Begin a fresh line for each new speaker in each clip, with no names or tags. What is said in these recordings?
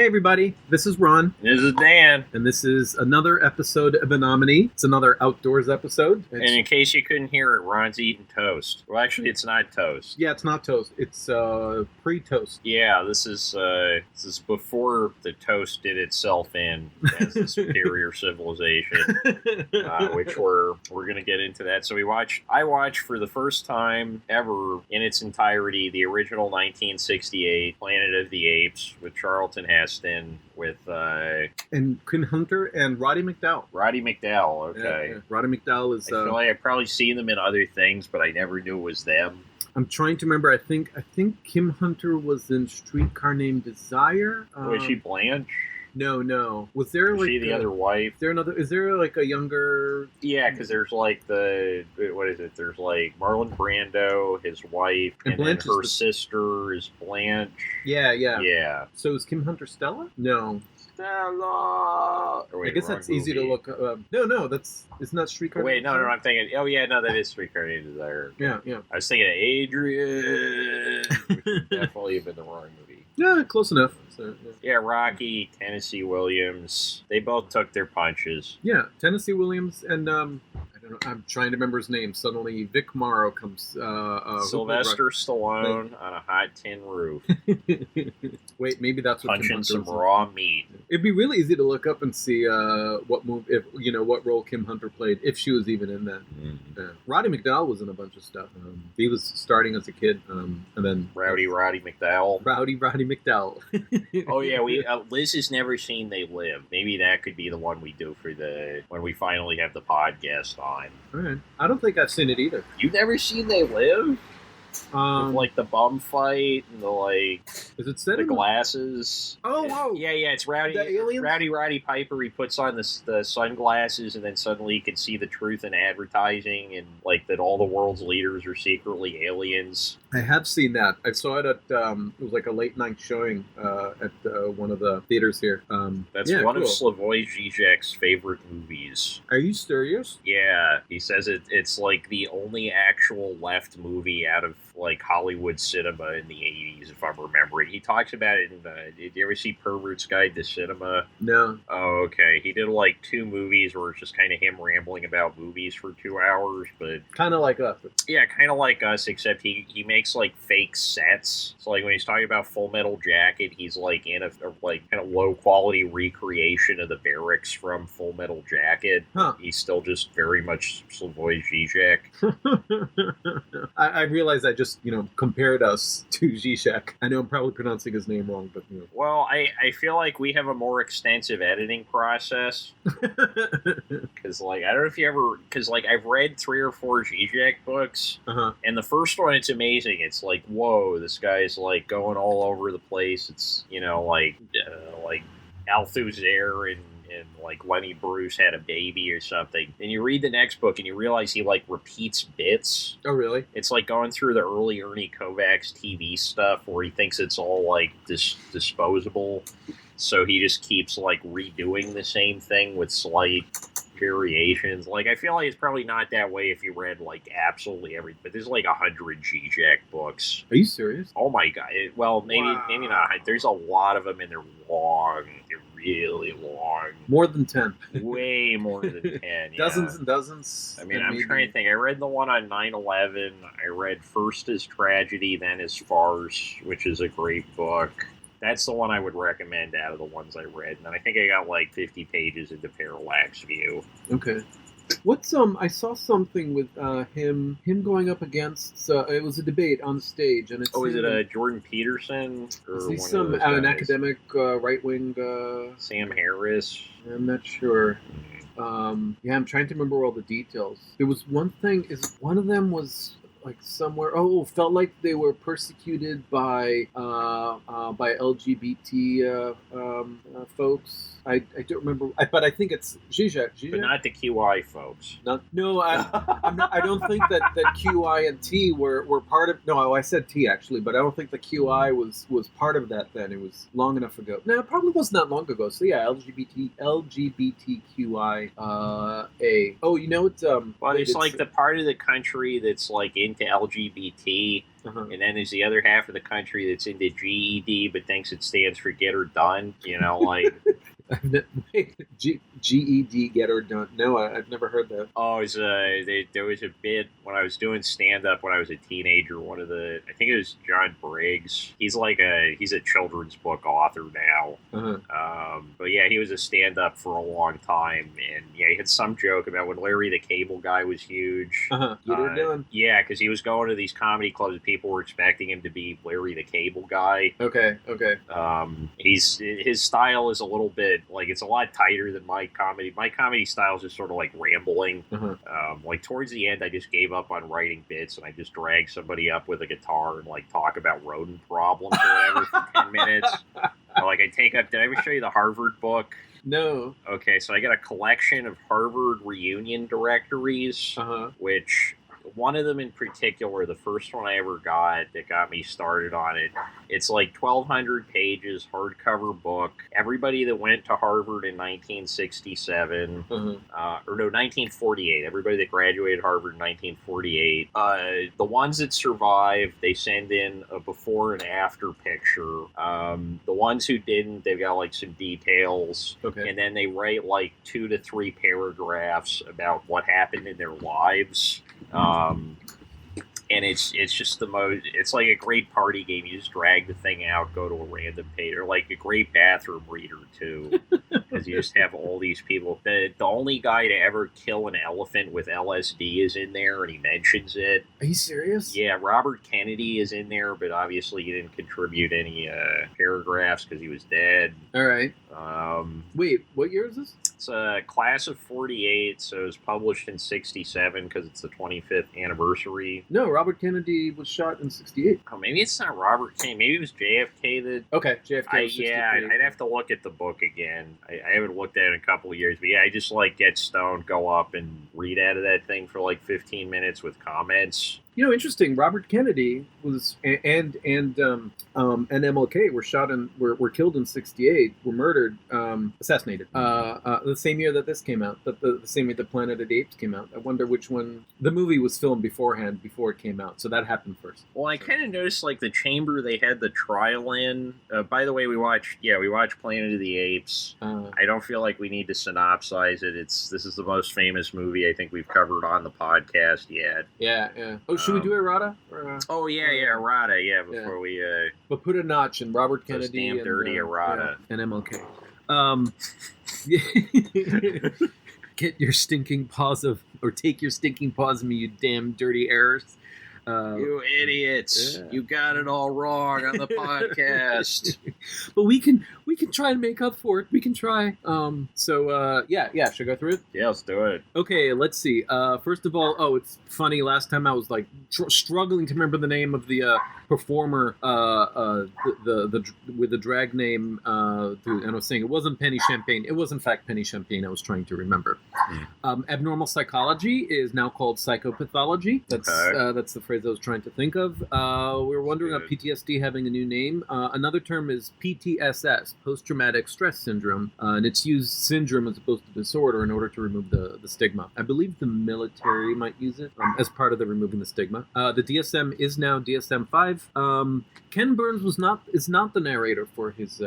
Hey everybody, this is Ron.
This is Dan.
And this is another episode of Anomaly. It's another outdoors episode.
And in case you couldn't hear it, Ron's eating toast. Well, actually, it's not toast.
Yeah, it's not toast. It's pre-toast.
Yeah, this is before the toast did itself in as the superior civilization, which we're going to get into that. So I watched for the first time ever in its entirety the original 1968 Planet of the Apes with Charlton Heston, with
and Quinn Hunter and Roddy McDowall.
Roddy McDowall, okay.
Yeah. Roddy McDowall is.
I feel like I've probably seen them in other things, but I never knew it was them.
I'm trying to remember. I think Kim Hunter was in Streetcar Named Desire.
Was she Blanche?
No. Was there
Was she the other wife?
Is there like a younger?
Yeah, because there's like what is it? There's like Marlon Brando, his wife, and then her sister is Blanche.
Yeah. So is Kim Hunter Stella? No. Stella. I guess that's easy to look. No, it's not Streetcar.
Wait, no, I'm thinking. Oh yeah, no, that is Streetcar Named Desire.
Yeah.
I was thinking of Adrian, which would definitely have been the wrong movie.
Yeah, close enough. So,
yeah, Rocky, Tennessee Williams, they both took their punches.
Yeah, Tennessee Williams and I don't know. I'm trying to remember his name. Suddenly, Vic Morrow comes.
Sylvester Stallone on a hot tin roof.
Wait, maybe that's what
punching some raw meat.
It'd be really easy to look up and see what what role Kim Hunter played if she was even in that.
Mm-hmm.
Roddy McDowall was in a bunch of stuff. He was starting as a kid, and then
Roddy McDowall.
Roddy McDowall.
Oh yeah, Liz has never seen They Live. Maybe that could be the one we do for when we finally have the podcast on.
All right. I don't think I've seen it either.
You've never seen They Live? With, like, the bum fight and the,
is it set
the glasses.
Oh.
Yeah, it's Rowdy.
The aliens?
Rowdy Piper, he puts on the sunglasses and then suddenly you can see the truth in advertising and, like, that all the world's leaders are secretly aliens.
I have seen that. I saw it at, it was like a late night showing at one of the theaters here.
That's one of Slavoj Žižek's favorite movies.
Are you serious?
Yeah, he says it's like the only actual left movie out of like Hollywood cinema in the 80s, if I'm remembering. He talks about it in did you ever see Pervert's Guide to Cinema?
No.
Oh, okay. He did like 2 movies where it's just kind of him rambling about movies for 2 hours, but...
Kind of like us.
Yeah, kind of like us, except he makes like fake sets. So like when he's talking about Full Metal Jacket, he's like in a like kind of low quality recreation of the barracks from Full Metal Jacket.
Huh.
He's still just very much Slavoj Žižek.
I realize I just, compared us to Zizek. I know I'm probably pronouncing his name wrong, but,
Well, I feel like we have a more extensive editing process. Because, like, I don't know if you ever... Because, like, I've read 3 or 4 Zizek books, and the first one, it's amazing. It's like, whoa, this guy's, like, going all over the place. It's, like Althusser and like Lenny Bruce had a baby or something. And you read the next book and you realize he like repeats bits.
Oh, really?
It's like going through the early Ernie Kovacs TV stuff where he thinks it's all like disposable. So he just keeps like redoing the same thing with slight variations. Like, I feel like it's probably not that way if you read like absolutely everything, but there's like 100 Zizek books.
Are you serious?
Oh my god. Maybe not. There's a lot of them and they're long. They're really long.
More than 10.
Way more than 10. Yeah.
Dozens and dozens.
I mean, I'm trying to think. I read the one on 9/11. I read First as Tragedy, Then as Farce, which is a great book. That's the one I would recommend out of the ones I read. And I think I got like 50 pages into Parallax View.
Okay. What's I saw something with him going up against it was a debate on stage, and it's
is it Jordan Peterson or
is he
one of
an academic right wing
Sam Harris?
I'm not sure. I'm trying to remember all the details. There was one thing. One of them was like somewhere. Felt like they were persecuted by LGBT folks. I don't remember, but I think it's Zizek.
But not the QI folks.
No, I don't think that QI and T were part of. No, I said T actually, but I don't think the QI was part of that then. It was long enough ago. No, it probably was not long ago. So yeah, LGBTQIA. Oh, you know it's
Well, it's like the part of the country that's like in into LGBT, and then there's the other half of the country that's into GED but thinks it stands for get her done. You know, like
GED, get her done. No, I've never heard that.
Oh, there was a bit when I was doing stand-up when I was a teenager. I think it was John Briggs. He's a children's book author now. But yeah, he was a stand-up for a long time, and yeah, he had some joke about when Larry the Cable Guy was huge.
Get her done.
Yeah, because he was going to these comedy clubs and people were expecting him to be Larry the Cable Guy.
Okay.
His style is a little bit it's a lot tighter than my comedy. My comedy style is just sort of like rambling. Like towards the end, I just gave up on writing bits and I just drag somebody up with a guitar and like talk about rodent problems or whatever for 10 minutes. Like I take up. Did I ever show you the Harvard book?
No.
Okay, so I got a collection of Harvard reunion directories, which one of them in particular, the first one I ever got that got me started on it, it's like 1,200 pages, hardcover book. Everybody that went to Harvard in 1967, or no, 1948. Everybody that graduated Harvard in 1948. The ones that survived, they send in a before and after picture. The ones who didn't, they've got like some details.
Okay.
And then they write like 2 to 3 paragraphs about what happened in their lives. And it's just the most, it's like a great party game. You just drag the thing out, go to a random page, or like a great bathroom reader too, because you just have all these people. The only guy to ever kill an elephant with LSD is in there, and he mentions it.
Are you serious?
Yeah, Robert Kennedy is in there, but obviously he didn't contribute any paragraphs because he was dead.
All right. Wait, what year is this?
It's a class of 48, so it was published in 67 because it's the 25th anniversary.
No, Robert Kennedy was shot in 68.
Oh, maybe it's not Robert Kennedy. Maybe it was JFK that...
Okay, JFK was 63.
Yeah, I'd have to look at the book again. I haven't looked at it in a couple of years, but yeah, I just like get stoned, go up and read out of that thing for like 15 minutes with comments.
You know, interesting. Robert Kennedy was and MLK were shot and were killed in 68. Were murdered, assassinated. The same year that this came out. The same year that Planet of the Apes came out. I wonder which one. The movie was filmed beforehand, before it came out, so that happened first.
Well, I kind of noticed like the chamber they had the trial in. By the way, we watched Planet of the Apes. I don't feel like we need to synopsize it. This is the most famous movie I think we've covered on the podcast yet.
Yeah. Oh, should we do errata?
Oh yeah, errata. Yeah, before we.
But put a notch in Robert Kennedy.
Damn dirty errata.
And MLK. Get your stinking paws take your stinking paws of me, you damn dirty errors.
You idiots! Yeah. You got it all wrong on the podcast.
But we can try and make up for it. We can try. Should I go through it?
Yeah, let's do it.
Okay, let's see. First of all, it's funny. Last time I was like struggling to remember the name of the performer, with the drag name. And I was saying it wasn't Penny Champagne. It was in fact Penny Champagne. I was trying to remember. Abnormal psychology is now called psychopathology. That's the phrase I was trying to think of. We were wondering about PTSD having a new name. Another term is PTSS, post-traumatic stress syndrome, and it's used syndrome as opposed to disorder in order to remove the stigma. I believe the military might use it as part of the removing the stigma. The DSM is now DSM-5. Ken Burns is not the narrator for his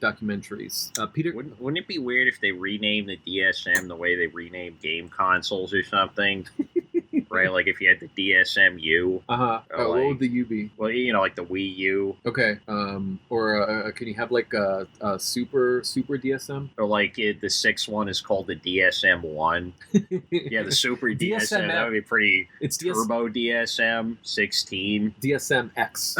documentaries. Peter,
wouldn't it be weird if they renamed the DSM the way they rename game consoles or something? Right, like if you had the DSMU.
What would the U be?
Well, like the Wii U.
Okay. Or can you have like a super DSM?
Or like the 6th one is called the DSM-1. Yeah, the super DSM. That would be pretty. It's Turbo DSM 16.
DSM-X.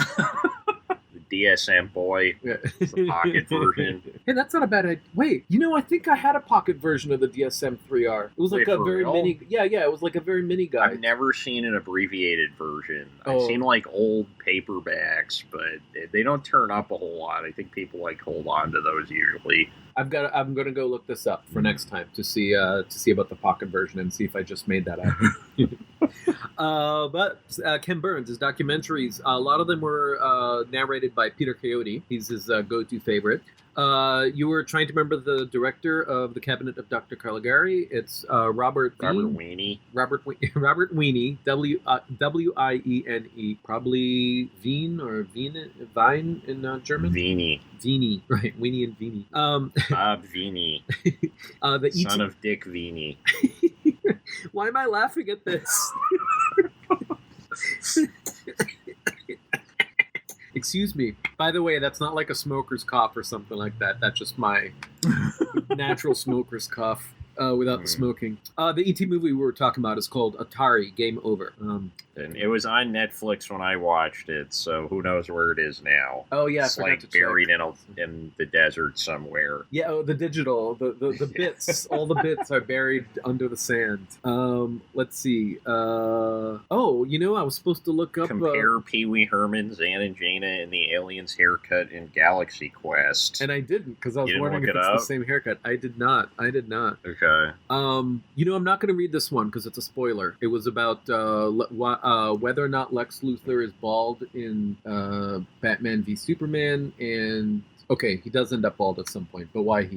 DSM boy, the pocket version.
Hey, that's not a bad idea. Wait, I think I had a pocket version of the DSM-3R. It was like a very mini. Yeah, it was like a very mini guide.
I've never seen an abbreviated version. I've seen like old paperbacks, but they don't turn up a whole lot. I think people like hold on to those usually.
I'm gonna go look this up for next time to see about the pocket version and see if I just made that up. But Ken Burns, his documentaries, a lot of them were narrated by Peter Coyote. He's his go-to favorite. You were trying to remember the director of The Cabinet of Dr. Caligari. It's Robert
Wiene.
Robert Wiene, Wiene, probably Vine in German. Vinie, right? Wiene and Vinie.
Bob Viene,
the
son of Dick Viene.
Why am I laughing at this? Excuse me. By the way, that's not like a smoker's cough or something like that. That's just my natural smoker's cough without the smoking. The E.T. movie we were talking about is called Atari Game Over.
And it was on Netflix when I watched it, so who knows where it is now.
Oh, yeah.
It's like buried in the desert somewhere.
Yeah, the digital, the bits, all the bits are buried under the sand. Let's see. I was supposed to look up...
Compare Pee Wee Herman's Anna and Jaina and the alien's haircut in Galaxy Quest.
And I didn't, because I was wondering if it's the same haircut. I did not.
Okay.
I'm not going to read this one, because it's a spoiler. It was about whether or not Lex Luthor is bald in Batman v Superman, and okay, he does end up bald at some point, but why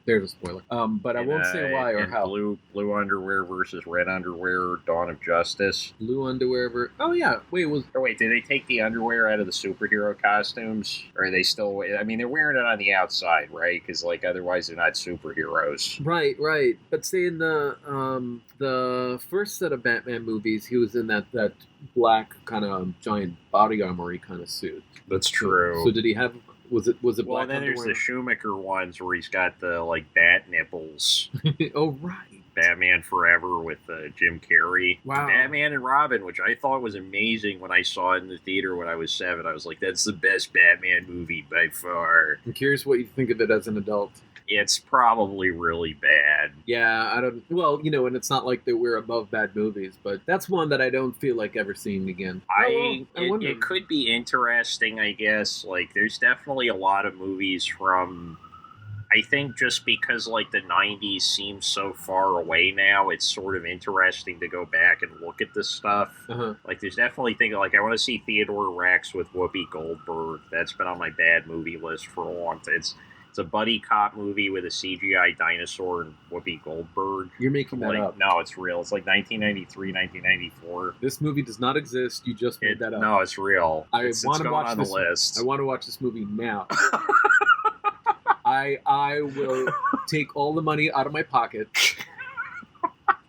there's a spoiler. But I won't say why or how.
Blue underwear versus red underwear, Dawn of Justice.
Blue underwear. Oh yeah, wait,
did they take the underwear out of the superhero costumes, or are they still? I mean, they're wearing it on the outside, right? Because otherwise they're not superheroes.
Right. But say in the first set of Batman movies, he was in that black kind of giant body armory kind of suit.
That's true.
So did he have? Was it black?
Well, then there's the Schumacher ones where he's got the bat nipples.
Oh right.
Batman Forever with Jim Carrey.
Wow.
Batman and Robin, which I thought was amazing when I saw it in the theater when I was 7. I was like, that's the best Batman movie by far.
I'm curious what you think of it as an adult.
It's probably really bad.
Yeah, I don't... Well, and it's not like that we're above bad movies, but that's one that I don't feel like ever seeing again.
It could be interesting, I guess. There's definitely a lot of movies from... I think just because, the 90s seems so far away now, it's sort of interesting to go back and look at this stuff.
Uh-huh.
There's definitely things... I want to see Theodore Rex with Whoopi Goldberg. That's been on my bad movie list for a long time. It's a buddy cop movie with a CGI dinosaur and Whoopi Goldberg.
You're making that up.
No, it's real. It's 1993, 1994.
This movie does not exist. You just made that up.
No, it's real.
It's going on the list. I want to watch this movie now. I will take all the money out of my pocket,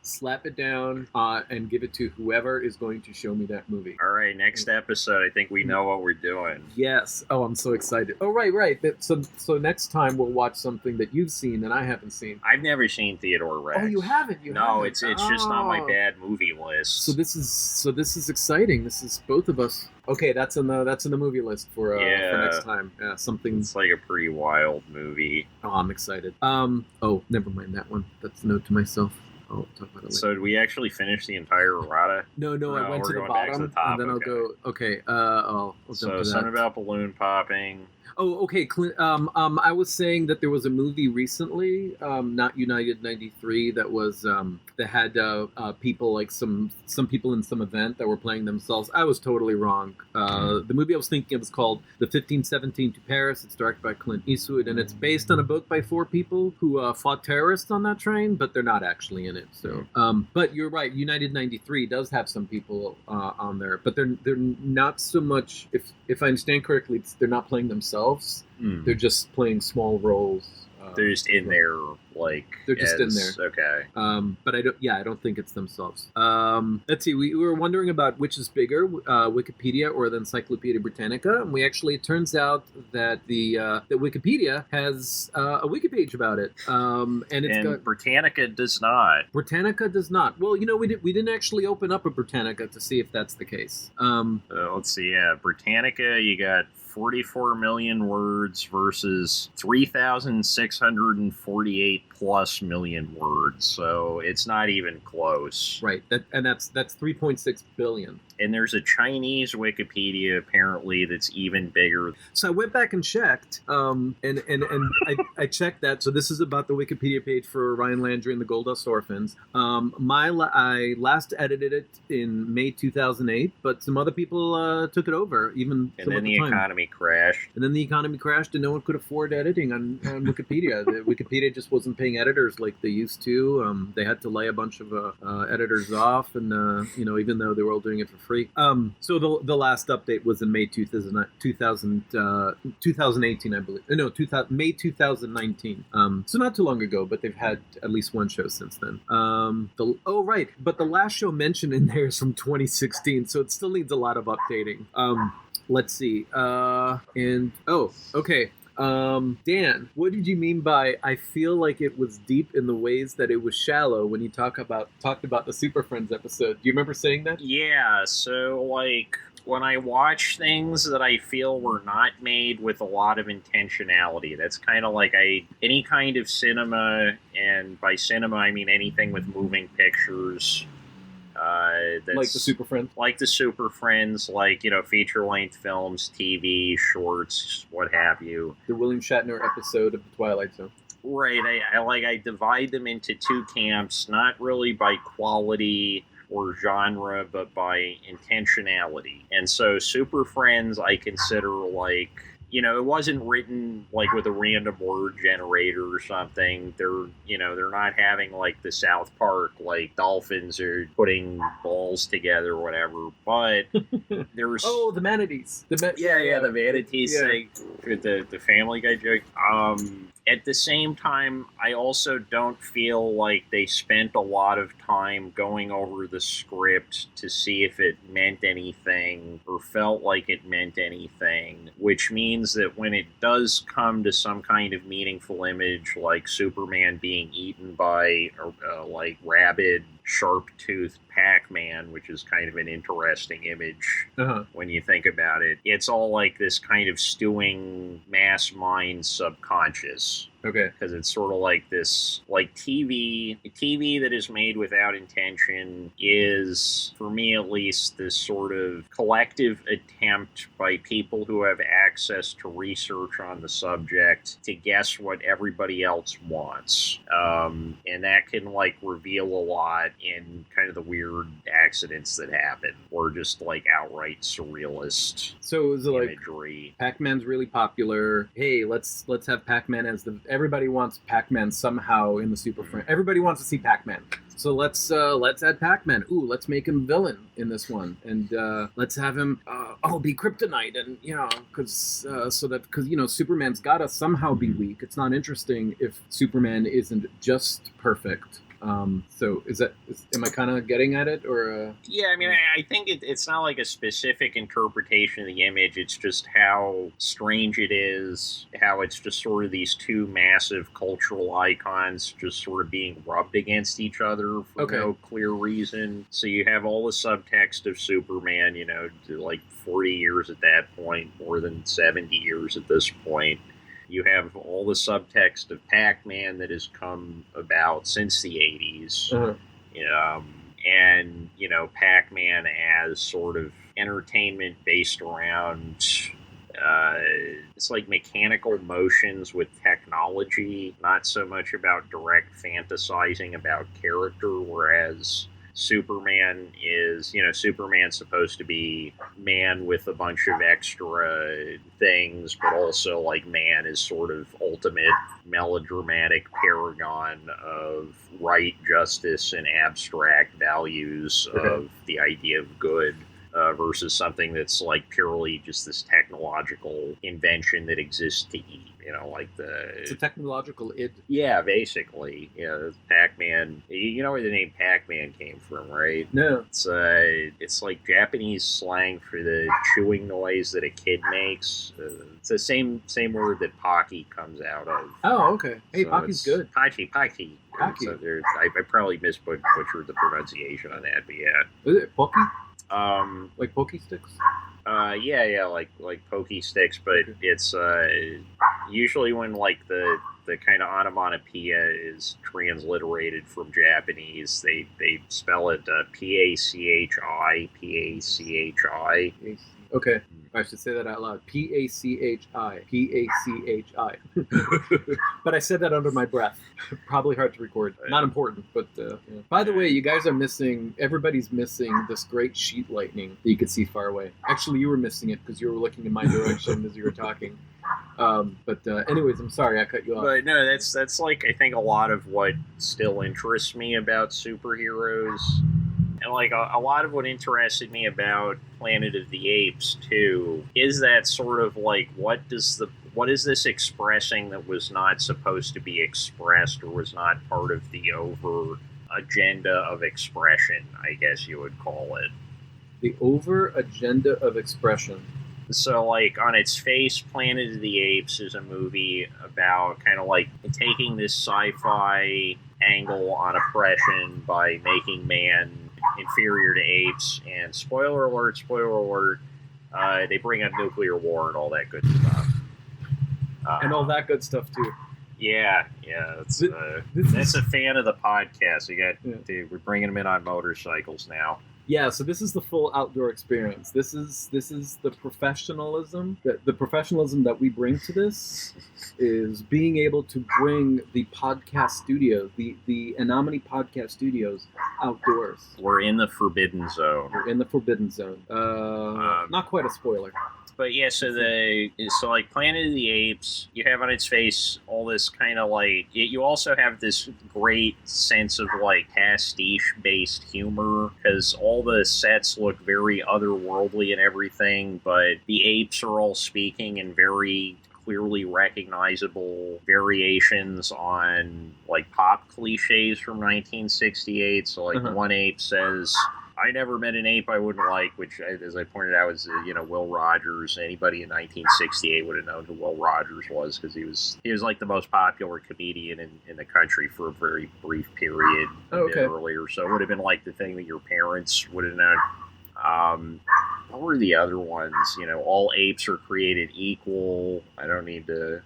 slap it down, and give it to whoever is going to show me that movie.
All right, next episode, I think we know what we're doing.
Yes. Oh, I'm so excited. Oh, right. So next time we'll watch something that you've seen and I haven't seen.
I've never seen Theodore Rex.
Oh, you haven't?
No, it's just on my bad movie list.
So this is exciting. This is both of us. Okay, that's in the movie list for next time. Yeah, something.
It's a pretty wild movie.
Oh, I'm excited. Oh, never mind that one. That's a note to myself. I'll talk about it later.
So did we actually finish the entire errata?
No, I went to the bottom, and then I'll go. Okay, I'll jump to that.
Something about balloon popping.
Oh, okay. I was saying that there was a movie recently, not United 93, that was that had people some people in some event that were playing themselves. I was totally wrong. The movie I was thinking of was called The 1517 to Paris. It's directed by Clint Eastwood, and it's based on a boat by 4 people who fought terrorists on that train, but they're not actually in it. So, but you're right. United 93 does have some people on there, but they're not so much. If I understand correctly, they're not playing themselves. They're just playing small roles.
They're just in there,
they're just in there.
Okay.
But I don't think it's themselves. Let's see. We were wondering about which is bigger, Wikipedia or the Encyclopedia Britannica, and it turns out that that Wikipedia has a wiki page about it. And
Britannica does not.
Britannica does not. Well, we didn't actually open up a Britannica to see if that's the case.
Let's see. Yeah, Britannica. You got 44 million words versus 3,648 plus million words, so it's not even close.
Right. That's 3.6 billion.
And there's a Chinese Wikipedia apparently that's even bigger.
So I went back and checked, and I checked that. So this is about the Wikipedia page for Ryan Landry and the Goldust Orphans. I last edited it in May 2008, but some other people took it over. Even
and then the economy crashed.
And then the economy crashed, and no one could afford editing on Wikipedia. Wikipedia just wasn't paying editors like they used to. They had to lay a bunch of editors off, and even though they were all doing it for free. So the last update was in May 2018, I believe. No, May 2019. So not too long ago, but they've had at least one show since then. Right, but the last show mentioned in there is from 2016, so it still needs a lot of updating. Let's see. Okay. Dan, what did you mean by I feel like it was deep in the ways that it was shallow when you talked about the Super Friends episode? Do you remember saying that?
Yeah, so like when I watch things that I feel were not made with a lot of intentionality, that's kind of like any kind of cinema, and by cinema I mean anything with moving pictures. That's
like the Super Friends?
Like the Super Friends, like, feature-length films, TV, shorts, what have you.
The William Shatner episode of The Twilight Zone.
Right, I divide them into two camps, not really by quality or genre, but by intentionality. And so Super Friends I consider like, it wasn't written like with a random word generator or something. They're not having like the South Park, like dolphins are putting balls together or whatever. But there's
the manatees. The
manatees thing, the Family Guy joke. At the same time, I also don't feel like they spent a lot of time going over the script to see if it meant anything or felt like it meant anything, which means that when it does come to some kind of meaningful image, like Superman being eaten by like rabid, sharp-toothed Pac-Man, which is kind of an interesting image when you think about it. It's all like this kind of stewing mass mind subconscious.
Okay.
Because it's sort of like this, like TV that is made without intention is, for me at least, this sort of collective attempt by people who have access to research on the subject to guess what everybody else wants. And that can, like, reveal a lot in kind of the weird accidents that happen, or just, like, outright surrealist
so is it
imagery.
Like, Pac-Man's really popular. Hey, let's have Pac-Man as everybody wants Pac-Man somehow in the Super Friends. Everybody wants to see Pac-Man. So let's add Pac-Man. Ooh, let's make him villain in this one, and let's have him be kryptonite, and because Superman's gotta somehow be weak. It's not interesting if Superman isn't just perfect. So am I kind of getting at it, or?
Yeah, I mean, I think it's not like a specific interpretation of the image. It's just how strange it is, how it's just sort of these two massive cultural icons just sort of being rubbed against each other for no clear reason. So you have all the subtext of Superman, like 40 years at that point, more than 70 years at this point. You have all the subtext of Pac-Man that has come about since the 80s. And, Pac-Man as sort of entertainment based around, it's like mechanical motions with technology, not so much about direct fantasizing about character, whereas Superman is, Superman's supposed to be man with a bunch of extra things, but also like man is sort of ultimate melodramatic paragon of right, justice, and abstract values of the idea of good. Versus something that's like purely just this technological invention that exists to eat, it's
a technological id.
Yeah, basically. Pac-Man. You know where the name Pac-Man came from, right?
No.
It's like Japanese slang for the chewing noise that a kid makes. It's the same word that Pocky comes out of.
Oh, okay. Hey, so Pocky's good.
Pocky. So I probably butchered the pronunciation on that, but yeah.
Is it Pocky? Like Pokey Sticks?
Like Pokey Sticks, but it's usually when like the the kind of onomatopoeia is transliterated from Japanese. They spell it P-A-C-H-I, P-A-C-H-I.
Okay. I should say that out loud. P-A-C-H-I. P-A-C-H-I. But I said that under my breath. Probably hard to record. Not important, but... yeah. By the way, you guys are missing... Everybody's missing this great sheet lightning that you could see far away. Actually, you were missing it because you were looking in my direction as you were talking. Anyways, I'm sorry I cut you off.
But no, that's like, I think a lot of what still interests me about superheroes. And like a lot of what interested me about Planet of the Apes too is that sort of like what is this expressing that was not supposed to be expressed or was not part of the over agenda of expression, I guess you would call it.
The over agenda of expression.
So, like, on its face, Planet of the Apes is a movie about kind of like taking this sci-fi angle on oppression by making man inferior to apes, and spoiler alert, they bring up nuclear war and all that good stuff.
And all that good stuff, too.
Yeah, that's a fan of the podcast. Dude, we're bringing them in on motorcycles now.
Yeah, so this is the full outdoor experience. This is the professionalism. The professionalism that we bring to this is being able to bring the podcast studio, the Anomany Podcast Studios, outdoors.
We're in the Forbidden Zone.
Not quite a spoiler.
But yeah, so like Planet of the Apes, you have on its face all this kind of like, you also have this great sense of like pastiche-based humor, because all the sets look very otherworldly and everything, but the apes are all speaking in very clearly recognizable variations on like pop cliches from 1968. So like one ape says, "I never met an ape I wouldn't like," which, as I pointed out, was Will Rogers. Anybody in 1968 would have known who Will Rogers was, because he was like the most popular comedian in the country for a very brief period earlier. So it would have been like the thing that your parents would have known. What were the other ones? All apes are created equal. I don't need to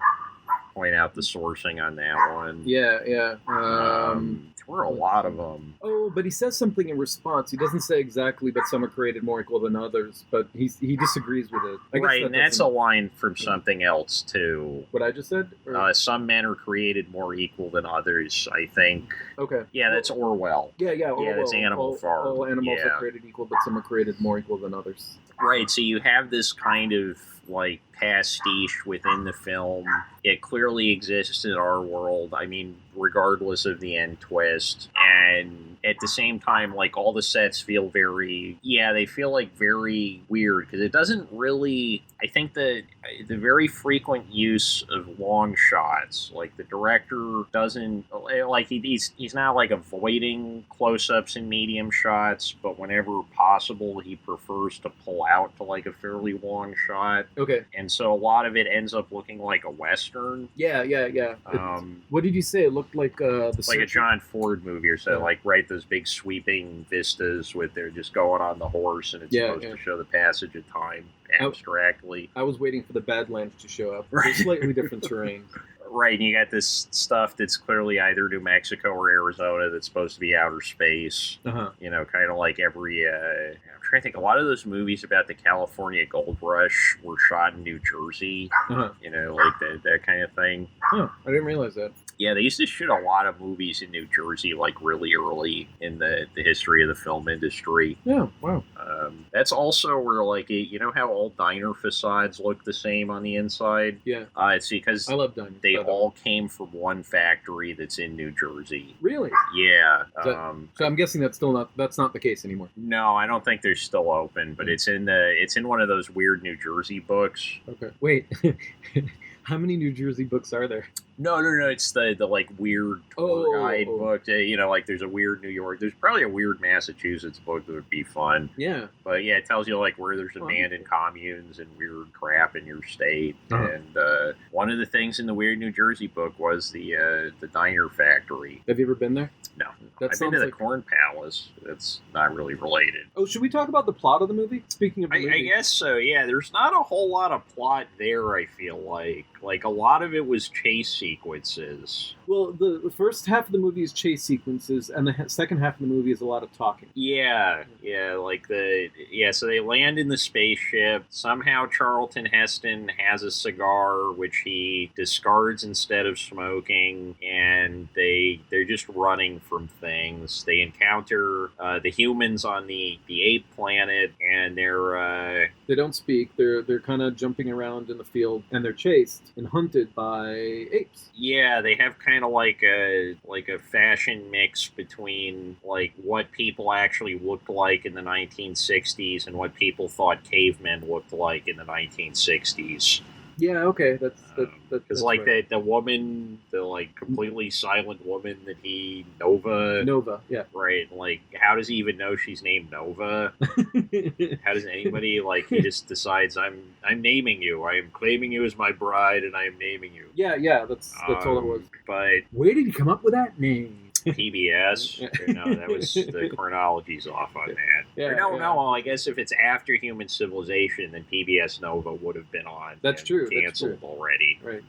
point out the sourcing on that one.
Yeah.
There were a lot of them.
Oh, but he says something in response. He doesn't say exactly, but some are created more equal than others. But he disagrees with it.
Right, and that's a line from something else, too.
What I just said?
Some men are created more equal than others, I think.
Okay.
Yeah, that's Orwell.
Yeah.
Yeah, that's Animal Farm.
All animals are created equal, but some are created more equal than others.
Right, so you have this kind of like pastiche within the film. It clearly exists in our world, I mean, regardless of the end twist. And at the same time, like, all the sets feel very very weird, because it doesn't really, I think the very frequent use of long shots, like the director doesn't, like, he's not like avoiding close-ups and medium shots, but whenever possible he prefers to pull out to like a fairly long shot.
Okay.
And so a lot of it ends up looking like a Western.
Yeah. What did you say? It looked like
like a John Ford movie or so,
yeah.
like, right, those big sweeping vistas with they're just going on the horse, and it's supposed to show the passage of time abstractly.
I was waiting for the Badlands to show up. Right. Slightly different terrain.
Right, and you got this stuff that's clearly either New Mexico or Arizona that's supposed to be outer space.
Uh-huh.
Kind of like every... I'm trying to think, a lot of those movies about the California Gold Rush were shot in New Jersey.
Uh-huh.
Like that kind of thing.
Huh, I didn't realize that.
Yeah, they used to shoot a lot of movies in New Jersey, like, really early in the history of the film industry.
Yeah, wow.
That's also where, like, how all diner facades look the same on the inside?
Yeah.
It's because
I love diners.
They all came from one factory that's in New Jersey.
Really?
Yeah.
So I'm guessing that's not the case anymore.
No, I don't think they're still open, but it's in one of those weird New Jersey books.
Okay. Wait. How many New Jersey books are there?
No. It's the like weird tour guide book. Like there's a weird New York. There's probably a weird Massachusetts book that would be fun.
Yeah.
But yeah, it tells you like where there's abandoned communes and weird crap in your state.
Uh-huh.
And one of the things in the weird New Jersey book was the diner factory.
Have you ever been there?
No. I've been to the Corn Palace. That's not really related.
Oh, should we talk about the plot of the movie? Speaking of the movie.
I guess so, yeah. There's not a whole lot of plot there, I feel like. Like, a lot of it was chase sequences.
Well, the first half of the movie is chase sequences, and the second half of the movie is a lot of talking.
Yeah, so they land in the spaceship. Somehow Charlton Heston has a cigar, which he discards instead of smoking, and they're just running from things. They encounter the humans on the ape planet, and
they don't speak. They're kind of jumping around in the field, and they're chased and hunted by apes.
Yeah, they have kind of like a fashion mix between like what people actually looked like in the 1960s and what people thought cavemen looked like in the 1960s.
Yeah, okay, that's
because like right. the woman, the like completely silent woman that he Nova,
yeah,
right? Like, how does he even know she's named Nova? How does anybody like? He just decides I'm naming you. I am claiming you as my bride, and I am naming you.
Yeah, that's all it was.
But
where did he come up with that name?
PBS. No, that was the chronology's off on that.
Yeah,
no. I guess if it's after Human Civilization, then PBS Nova would have been on.
That's true.
Canceled already.
Right.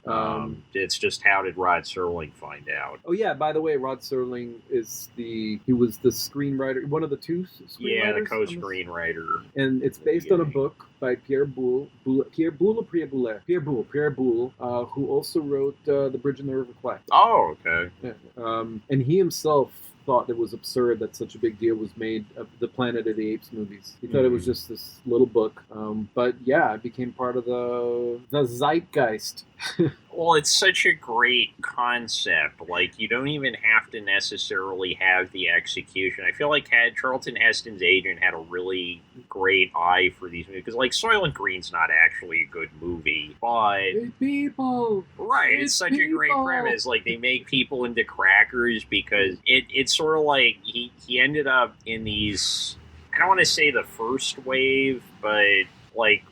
It's just how did Rod Serling find out?
Oh yeah. By the way, Rod Serling he was the screenwriter, one of the two screenwriters.
Yeah, the co-screenwriter.
And it's based on a book by Pierre Boulle, who also wrote The Bridge in the River Kwai.
Oh, okay.
Yeah. And he himself thought it was absurd that such a big deal was made of the Planet of the Apes movies. He thought it was just this little book. But yeah, it became part of the zeitgeist.
Well, it's such a great concept. Like, you don't even have to necessarily have the execution. I feel like Charlton Heston's agent had a really great eye for these movies. Because, like, Soylent Green's not actually a good movie, but...
people!
Right, it's such a great premise. Like, they make people into crackers because it's sort of like he ended up in these... I don't want to say the first wave, but, like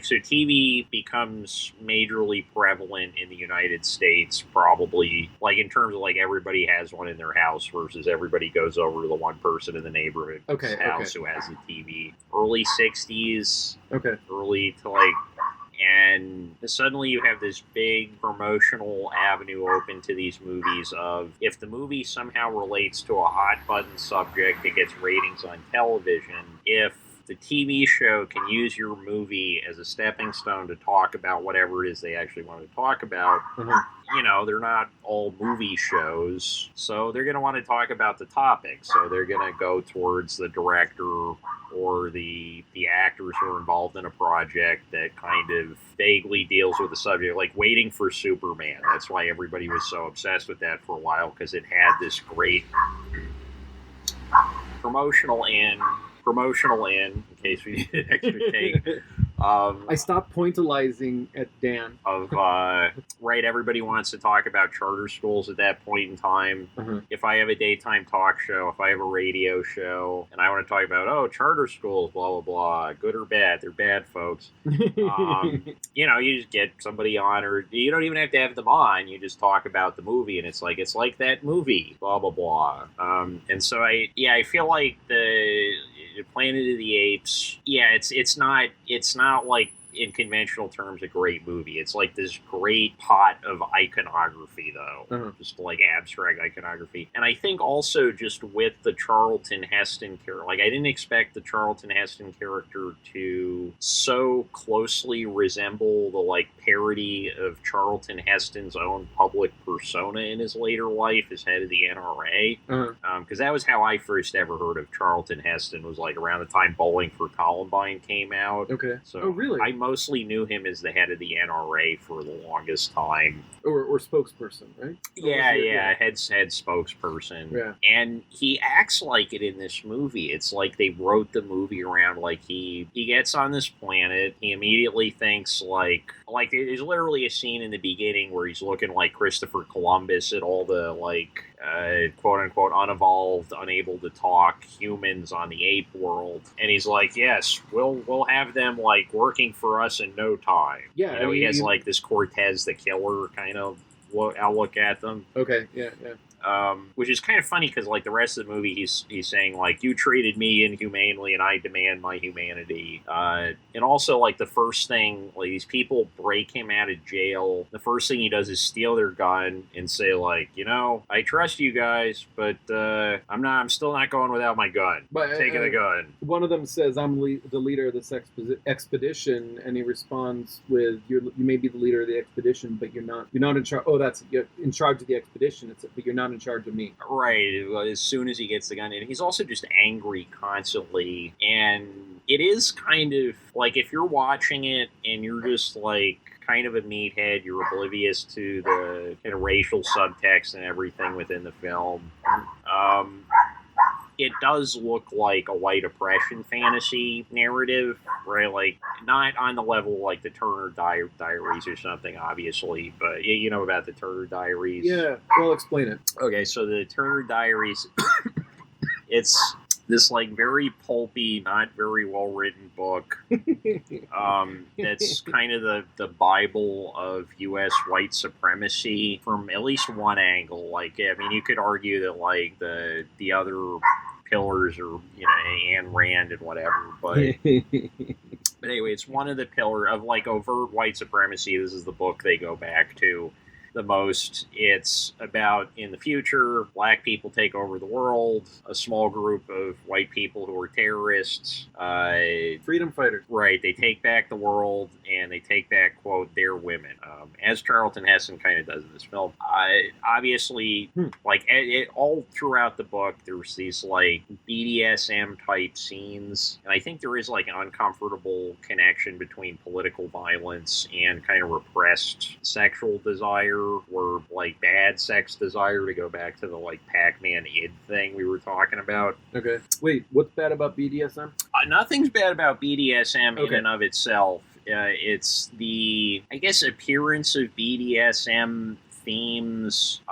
so TV becomes majorly prevalent in the United States, probably, like, in terms of, like, everybody has one in their house versus everybody goes over to the one person in the neighborhood's house who has a TV. Early 60s.
Okay.
Early to, like... And suddenly you have this big promotional avenue open to these movies of, if the movie somehow relates to a hot-button subject that gets ratings on television, if the TV show can use your movie as a stepping stone to talk about whatever it is they actually want to talk about. You know, they're not all movie shows, so they're going to want to talk about the topic. So they're going to go towards the director or the actors who are involved in a project that kind of vaguely deals with the subject, like Waiting for Superman. That's why everybody was so obsessed with that for a while, because it had this great promotional in case we need an extra take.
I stopped pointalizing at Dan.
Right, everybody wants to talk about charter schools at that point in time. If I have a daytime talk show, if I have a radio show, and I want to talk about, charter schools, blah, blah, blah, good or bad, they're bad, folks. You know, you just get somebody on, or you don't even have to have them on, you just talk about the movie, and it's like that movie, blah, blah, blah. And so I feel like the Planet of the Apes, it's not like, in conventional terms, a great movie. It's like this great pot of iconography, though. Just like abstract iconography. And I think also just with the Charlton Heston character, like, I didn't expect the Charlton Heston character to so closely resemble the, like, parody of Charlton Heston's own public persona in his later life as head of the NRA. Because that was how I first ever heard of Charlton Heston, was like around the time Bowling for Columbine came out.
Okay.
So
really?
I mostly knew him as the head of the NRA for the longest time.
Or spokesperson, right?
Head spokesperson.
Yeah.
And he acts like it in this movie. It's like they wrote the movie around, like, he gets on this planet, he immediately thinks, like there's literally a scene in the beginning where he's looking like Christopher Columbus at all the, like, quote-unquote unevolved, unable to talk humans on the ape world. And he's like, yes, we'll have them, like, working for us in no time.
Yeah.
You know, he has, like, this Cortez the Killer kind of outlook at them.
Okay, yeah.
which is kind of funny because like the rest of the movie, he's saying like, you treated me inhumanely and I demand my humanity. And also like the first thing, like these people break him out of jail. The first thing he does is steal their gun and say like, I trust you guys, but I'm still not going without my gun.
But,
taking the gun.
One of them says, I'm the leader of this expedition, and he responds with, you may be the leader of the expedition, but you're not in charge. Oh, you're in charge of the expedition, but you're not in charge of me.
Right. As soon as he gets the gun in, he's also just angry constantly, and it is kind of like if you're watching it and you're just like kind of a meathead, you're oblivious to the kind of racial subtext and everything within the film. It does look like a white oppression fantasy narrative, right? Like, not on the level like the Turner Diaries or something, obviously, but you know about the Turner Diaries.
Yeah, well, explain it.
Okay, so the Turner Diaries, it's this like very pulpy, not very well written book. That's kind of the Bible of U.S. white supremacy from at least one angle. Like, I mean, you could argue that like the other pillars are Ayn Rand and whatever, but but anyway, it's one of the pillar of like overt white supremacy. This is the book they go back to the most. It's about in the future, black people take over the world, a small group of white people who are terrorists.
Freedom fighters.
Right, they take back the world, and they take back, quote, their women. As Charlton Heston kind of does in this film. Obviously, like, all throughout the book, there's these, like, BDSM-type scenes, and I think there is, like, an uncomfortable connection between political violence and kind of repressed sexual desire, or like bad sex desire, to go back to the like Pac-Man id thing we were talking about.
Okay. Wait, what's bad about BDSM?
Nothing's bad about BDSM in and of itself. It's the, I guess, appearance of BDSM themes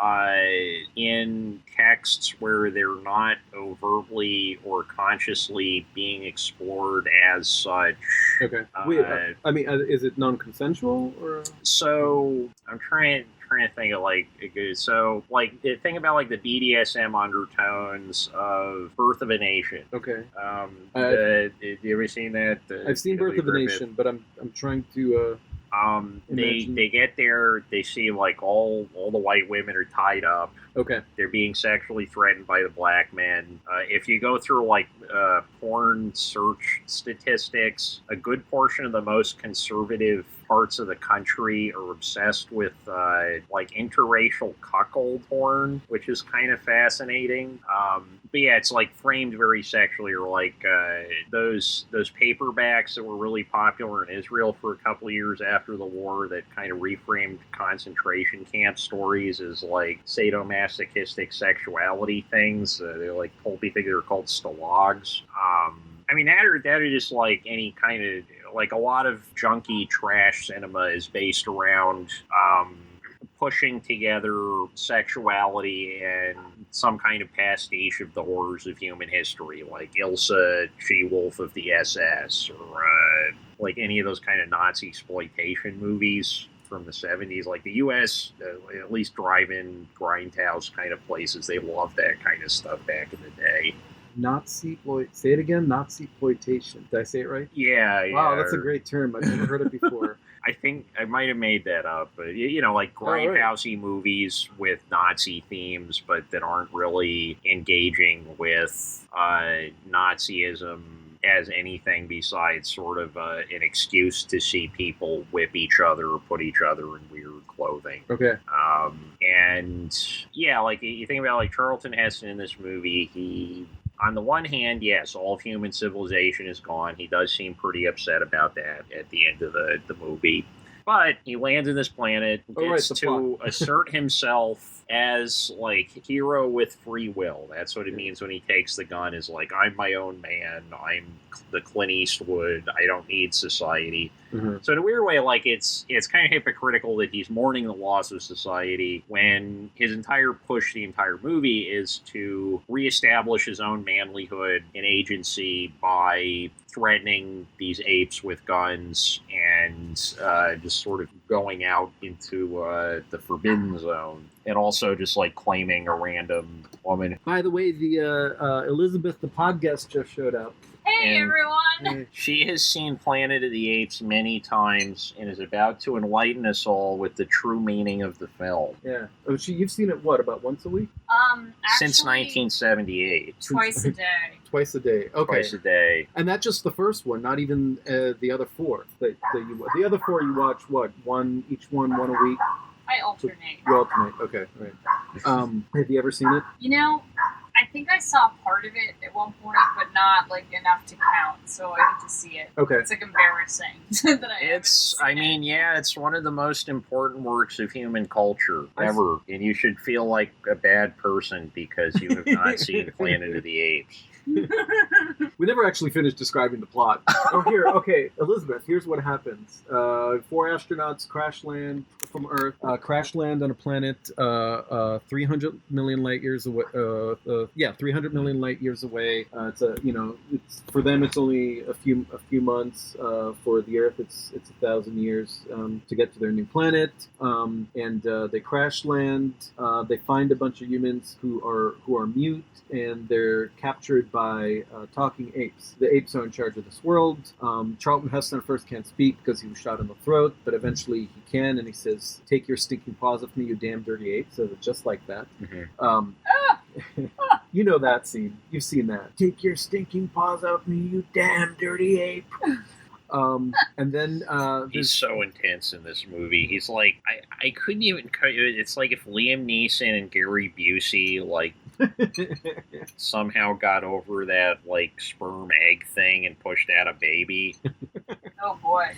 in texts where they're not overtly or consciously being explored as such.
Okay. Wait, I mean, is it non-consensual or?
So I'm trying to think of like, so like the thing about like the BDSM undertones of Birth of a Nation.
Okay.
Have you ever seen that?
I've seen Birth of a Nation, but I'm trying to.
They get there, they see like all the white women are tied up.
Okay.
They're being sexually threatened by the black men. If you go through like porn search statistics, a good portion of the most conservative parts of the country are obsessed with like interracial cuckold porn, which is kind of fascinating. But yeah, it's like framed very sexually, or like those paperbacks that were really popular in Israel for a couple of years after the war that kind of reframed concentration camp stories as like sadomasochistic sexuality things. They're like pulpy things. They're called stalags. I mean, that are just like any kind of, like, a lot of junky trash cinema is based around pushing together sexuality and some kind of pastiche of the horrors of human history, like Ilsa, She-Wolf of the SS, or like any of those kind of Nazi exploitation movies from the 70s. Like the U.S., at least drive-in grindhouse kind of places, they loved that kind of stuff back in the day.
Say it again. Nazi exploitation. Did I say it right?
Yeah.
Wow, that's a great term. I've never heard it before.
I think I might have made that up, but like grindhousey movies with Nazi themes, but that aren't really engaging with Nazism as anything besides sort of an excuse to see people whip each other or put each other in weird clothing.
Okay.
And yeah, like you think about like Charlton Heston in this movie, he, on the one hand, yes, all of human civilization is gone. He does seem pretty upset about that at the end of the movie. But he lands on this planet, gets to assert himself as, like, hero with free will. That's what it means when he takes the gun, is like, I'm my own man, I'm the Clint Eastwood, I don't need society. Mm-hmm. So in a weird way, like, it's kind of hypocritical that he's mourning the loss of society when his entire push, the entire movie, is to reestablish his own manlyhood and agency by threatening these apes with guns and just sort of going out into the forbidden zone, and also just like claiming a random woman.
By the way, the Elizabeth the podcast just showed up.
Hey,
And-
everyone!
She has seen Planet of the Apes many times and is about to enlighten us all with the true meaning of the film.
Yeah. Oh, you've seen it, what, about once a week?
Actually,
Since 1978.
twice a day.
Twice a day. Okay.
Twice a day.
And that's just the first one, not even the other four. The other four you watch, what, each one a week?
I alternate.
You alternate. Okay, right. Have you ever seen it?
You know, I think I saw part of it at one point, but not like enough to count. So I need to see it.
Okay.
It's like embarrassing that I haven't
It's,
seen
I mean, yeah, it's one of the most important works of human culture ever. And you should feel like a bad person because you have not seen Planet of the Apes.
We never actually finished describing the plot. Okay, Elizabeth, here's what happens. 4 astronauts crash land from Earth, crash land on a planet 300 million light years away. 300 million light years away. It's for them it's only a few months. For the Earth, it's 1,000 years to get to their new planet. And they crash land. They find a bunch of humans who are mute, and they're captured by talking apes. The apes are in charge of this world. Charlton Heston at first can't speak because he was shot in the throat, but eventually he can, and he says, "Take your stinking paws off me, you damn dirty ape." So just like that.
Mm-hmm.
You know that scene. You've seen that. Take your stinking paws off me, you damn dirty ape. And then
He's so intense in this movie. He's like, I couldn't even. It's like if Liam Neeson and Gary Busey like somehow got over that like sperm egg thing and pushed out a baby.
Oh boy.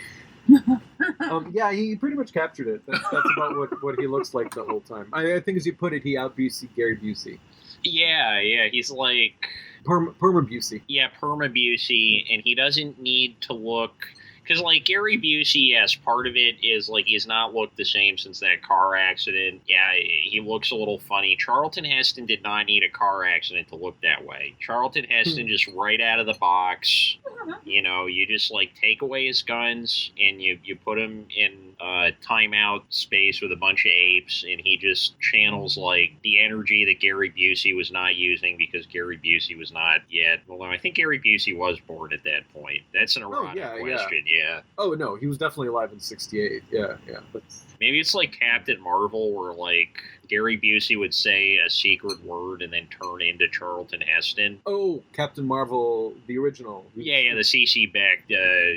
yeah, he pretty much captured it. That's about what he looks like the whole time. I think, as you put it, he out-Busey Gary Busey.
Yeah, he's like
Perma Busey.
Yeah, Perma Busey, and he doesn't need to look. Because, like, Gary Busey, yes, part of it is, like, he's not looked the same since that car accident. Yeah, he looks a little funny. Charlton Heston did not need a car accident to look that way. Charlton Heston just right out of the box, you know, you just, like, take away his guns, and you put him in timeout space with a bunch of apes, and he just channels, like, the energy that Gary Busey was not using because Gary Busey was not yet. Although I think Gary Busey was born at that point. That's an erotic question. Yeah.
Oh, no, he was definitely alive in 68. Yeah.
Maybe it's like Captain Marvel, where, like, Gary Busey would say a secret word and then turn into Charlton Heston.
Oh, Captain Marvel, the original.
Yeah, the CC Beck,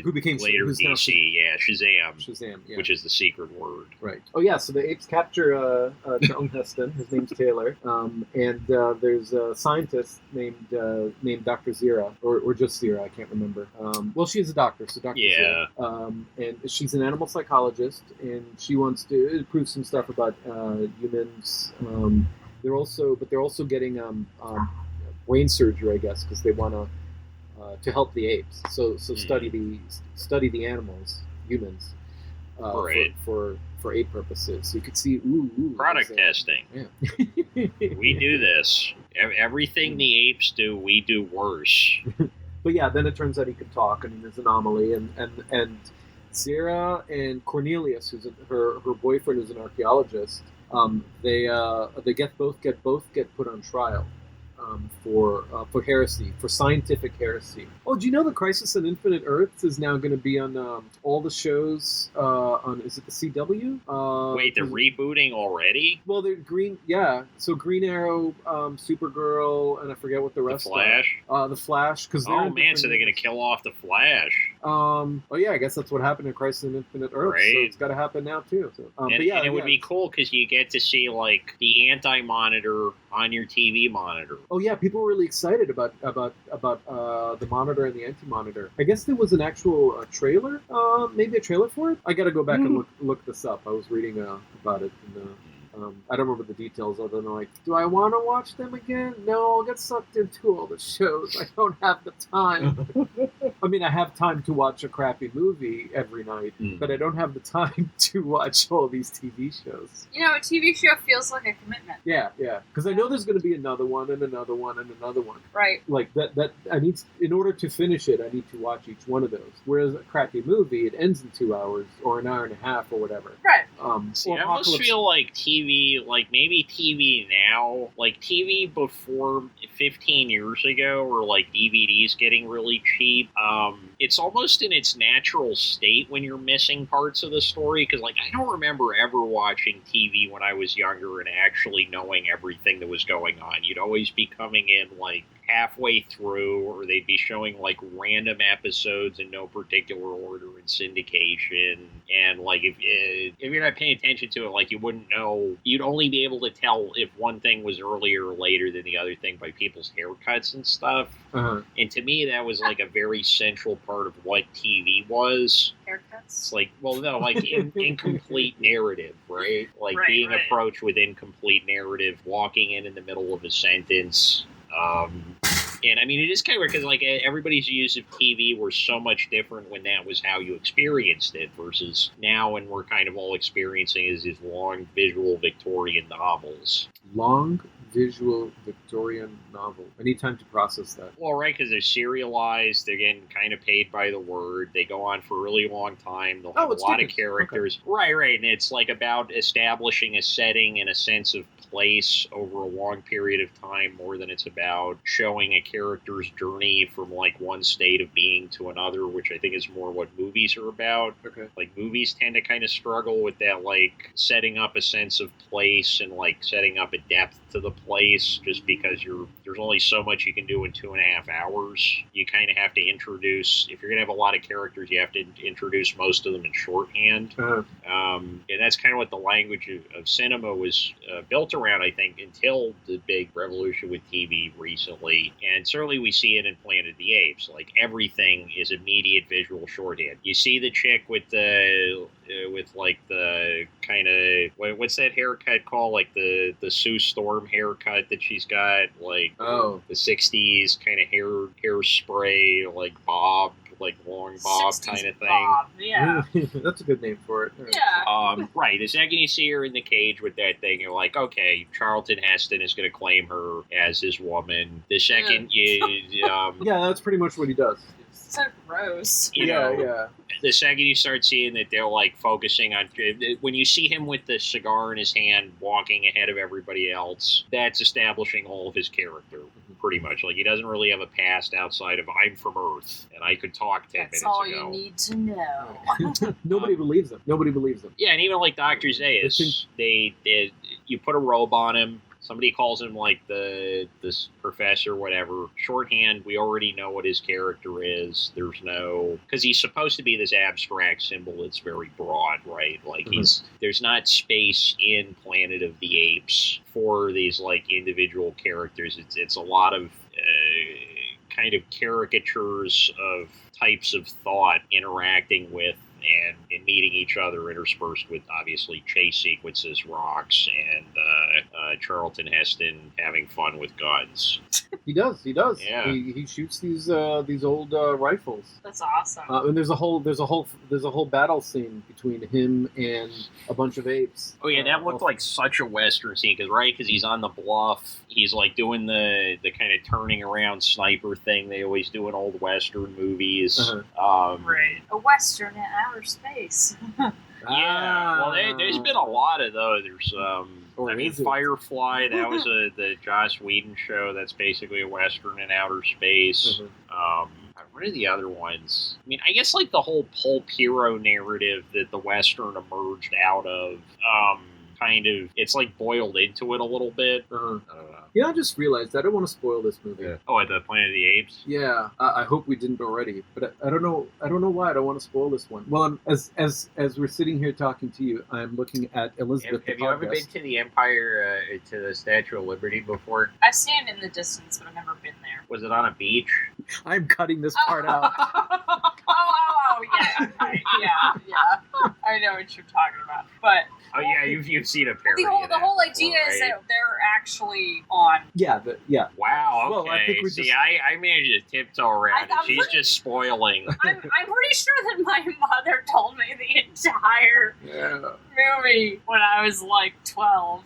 who became
later DC,
Shazam, yeah.
Which is the secret word.
Right. Oh, yeah, so the apes capture Charlton Heston. His name's Taylor. And there's a scientist named Dr. Zira, or just Zira, I can't remember. Well, she's a doctor, so Dr. Zira. And she's an animal psychologist, and she wants to prove some stuff about humans. They're also getting brain surgery, I guess, because they want to help the apes. So study the animals, humans, for ape purposes. So you could see
product testing.
Yeah.
We do this. Everything the apes do, we do worse.
But yeah, then it turns out he could talk, and there's an anomaly, and Sarah and Cornelius, who's her boyfriend, who's an archaeologist. They both get put on trial for heresy, for scientific heresy. Oh, do you know that Crisis on Infinite Earths is now going to be on all the shows on? Is it the CW?
Wait, they're rebooting already?
Well, they're Green. Yeah, so Green Arrow, Supergirl, and I forget what the rest.
The Flash.
The Flash. Because
oh man, so they're going to kill off the Flash.
Oh yeah, I guess that's what happened in Crisis on Infinite Earths.
Right.
So it's got to happen now too. So,
and it would be cool because you get to see like the Anti-Monitor on your TV monitor.
Oh yeah, people were really excited about the Monitor and the Anti-Monitor. I guess there was an actual trailer, maybe a trailer for it. I got to go back and look this up. I was reading about it. I don't remember the details other than like, do I want to watch them again? No, I'll get sucked into all the shows. I don't have the time. I mean, I have time to watch a crappy movie every night, but I don't have the time to watch all these TV shows.
You know, a TV show feels like a commitment.
Yeah. Because I know there's going to be another one and another one and another one.
Right.
Like that I need, in order to finish it, I need to watch each one of those. Whereas a crappy movie, it ends in 2 hours or an hour and a half or whatever.
Right.
See, I almost feel like TV, like maybe TV now, like TV before 15 years ago, or like DVDs getting really cheap. It's almost in its natural state when you're missing parts of the story, because like I don't remember ever watching TV when I was younger and actually knowing everything that was going on. You'd always be coming in like halfway through, or they'd be showing like random episodes in no particular order in syndication, and like if you're not paying attention to it, like you wouldn't know. You'd only be able to tell if one thing was earlier or later than the other thing by people's haircuts and stuff. And to me, that was like a very central part of what TV was.
Haircuts?
It's like, well, no, like incomplete narrative, right? Like being approached with incomplete narrative, walking in the middle of a sentence. And I mean, it is kind of weird because like everybody's use of TV were so much different when that was how you experienced it versus now when we're kind of all experiencing is these long visual Victorian novels.
Long visual Victorian novel. I need time to process that.
Well, right, because they're serialized. They're getting kind of paid by the word. They go on for a really long time. They'll have a lot of characters. Okay. Right. And it's like about establishing a setting and a sense of place over a long period of time more than it's about showing a character's journey from like one state of being to another, which I think is more what movies are about.
Okay.
Like movies tend to kind of struggle with that, like setting up a sense of place and like setting up a depth to the place, just because there's only so much you can do in 2.5 hours. You kind of have to introduce, if you're gonna have a lot of characters, you have to introduce most of them in shorthand. And that's kind of what the language of cinema was built around, I think, until the big revolution with TV recently. And certainly we see it in Planet of the Apes. Like everything is immediate visual shorthand. You see the chick with the like the kind of, what's that haircut called? Like the Sue Storm haircut that she's got, like the 60s kind of hairspray, like bob, like long bob kind of thing.
Bob, yeah.
That's a good name for it.
Yeah.
Right. The second you see her in the cage with that thing, you're like, okay, Charlton Heston is going to claim her as his woman. The second
yeah, that's pretty much what he does.
So gross.
You know, the second you start seeing that they're like focusing on, when you see him with the cigar in his hand walking ahead of everybody else, that's establishing all of his character pretty much. Like he doesn't really have a past outside of I'm from Earth and I could talk 10 minutes ago.
That's all you need to know.
Nobody believes him. Nobody believes him.
Yeah, and even like Dr. Zaius, they you put a robe on him. Somebody calls him like this professor, whatever. Shorthand, we already know what his character is. There's no, because he's supposed to be this abstract symbol that's very broad, right? Like there's not space in Planet of the Apes for these like individual characters. It's a lot of kind of caricatures of types of thought interacting with and meeting each other, interspersed with obviously chase sequences, rocks, and Charlton Heston having fun with guns.
He does.
Yeah.
He shoots these old rifles.
That's awesome.
And there's a whole battle scene between him and a bunch of apes.
Oh yeah, that looked like such a Western scene, because he's on the bluff. He's like doing the kind of turning around sniper thing they always do in old Western movies.
Right. A Western in outer space.
Yeah, well, there's been a lot of those. There's, Firefly, that was the Joss Whedon show. That's basically a Western in outer space. What are the other ones? I mean, I guess like the whole pulp hero narrative that the Western emerged out of, kind of, it's like boiled into it a little bit. I don't know.
Yeah, I just realized I don't want to spoil this movie.
Yeah. Oh, at the Planet of the Apes?
Yeah, I hope we didn't already, but I don't know why I don't want to spoil this one. Well, as we're sitting here talking to you, I'm looking at Elizabeth.
Have you ever been to the Empire, to the Statue of Liberty before?
I've seen it in the distance, but I've never been there.
Was it on a beach?
I'm cutting this part out.
Oh, yeah, okay, yeah. I know what you're talking about, but
Oh yeah, you've seen a parody.
the
of that
whole
before,
idea is
right?
that they're actually on.
Yeah,
Wow.
Well,
Okay.
I think we
See,
just-
I managed to tiptoe around it.
I'm
She's
pretty-
just spoiling.
I'm pretty sure that my mother told me the entire movie when I was like 12.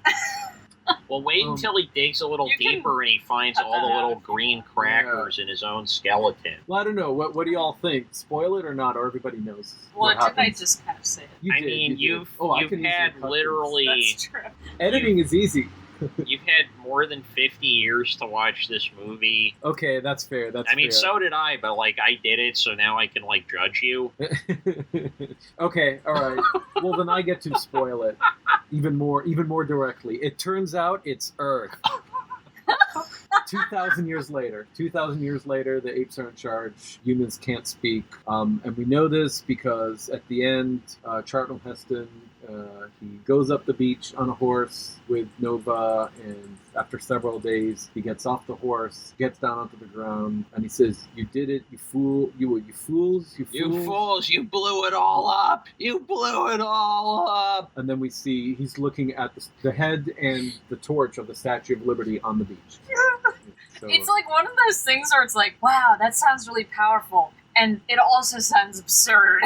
Well, wait until he digs a little
You can
deeper and he finds
cut
all the
that
little
out.
green crackers in his own skeleton.
Well, I don't know. What do y'all think? Spoil it or not? Or everybody knows.
Well,
what
didn't I
happens.
just kind of say it?
You
I
did,
mean,
you
you've
did. Oh, I
you've
can easily
had
cut these.
literally
That's true.
Editing is easy.
you've had more than 50 years to watch this movie.
Okay, that's fair. That's
I mean,
fair.
so did I, but like I did it, so now I can like judge you.
Okay, all right. Well, then I get to spoil it even more directly. It turns out it's Earth. 2,000 years later. 2,000 years later, the apes are in charge. Humans can't speak. And we know this because at the end, Charlton Heston, he goes up the beach on a horse with Nova, and after several days, he gets off the horse, gets down onto the ground, and he says, "You did it, you fools, you fools.
You fools, you blew it all up! You blew it all up!"
And then we see he's looking at the head and the torch of the Statue of Liberty on the beach. So,
It's like one of those things where it's like, wow, that sounds really powerful. And it also sounds absurd.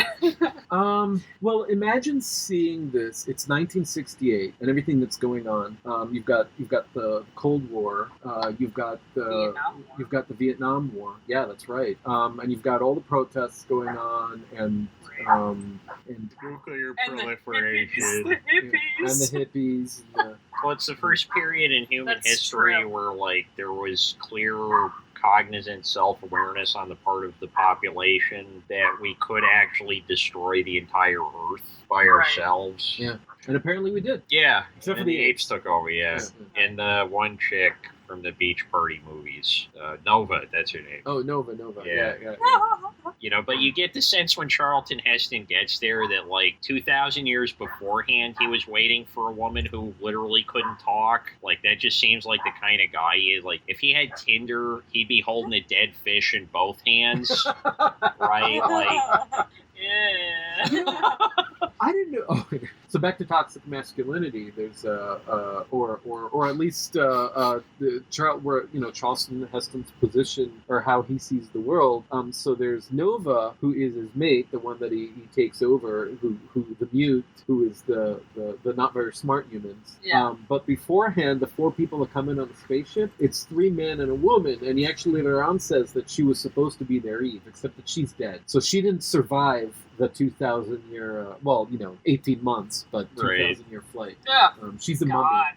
well, imagine seeing this. It's 1968, and everything that's going on. You've got the Cold War. You've got the Vietnam War. Yeah, that's right. And you've got all the protests going on, and
Nuclear
And the
proliferation.
hippies.
and the hippies. And
Well, it's the first period in human
That's
history
true.
where, like, there was clear, cognizant self-awareness on the part of the population that we could actually destroy the entire Earth by
Right.
ourselves.
Yeah. and apparently we did.
Yeah,
Except for
and
the
the apes took over, yeah. And the one chick from the Beach Party movies, Nova, that's her name.
Oh, Nova.
Yeah.
Yeah.
You know, but you get the sense when Charlton Heston gets there that, like, 2,000 years beforehand, he was waiting for a woman who literally couldn't talk. Like, that just seems like the kind of guy he is. Like, if he had Tinder, he'd be holding a dead fish in both hands, right? Like,
Yeah.
I didn't know. Oh, so back to toxic masculinity. There's or at least Charlton Heston's position or how he sees the world. So there's Nova, who is his mate, the one that he takes over, who the mute, who is the not very smart humans.
Yeah.
But beforehand, the four people that come in on the spaceship, it's 3 men and a woman, and he actually later on says that she was supposed to be their Eve, except that she's dead. So she didn't survive the 2,000-year, 18 months, but 2,000-year flight.
Yeah.
She's a
God.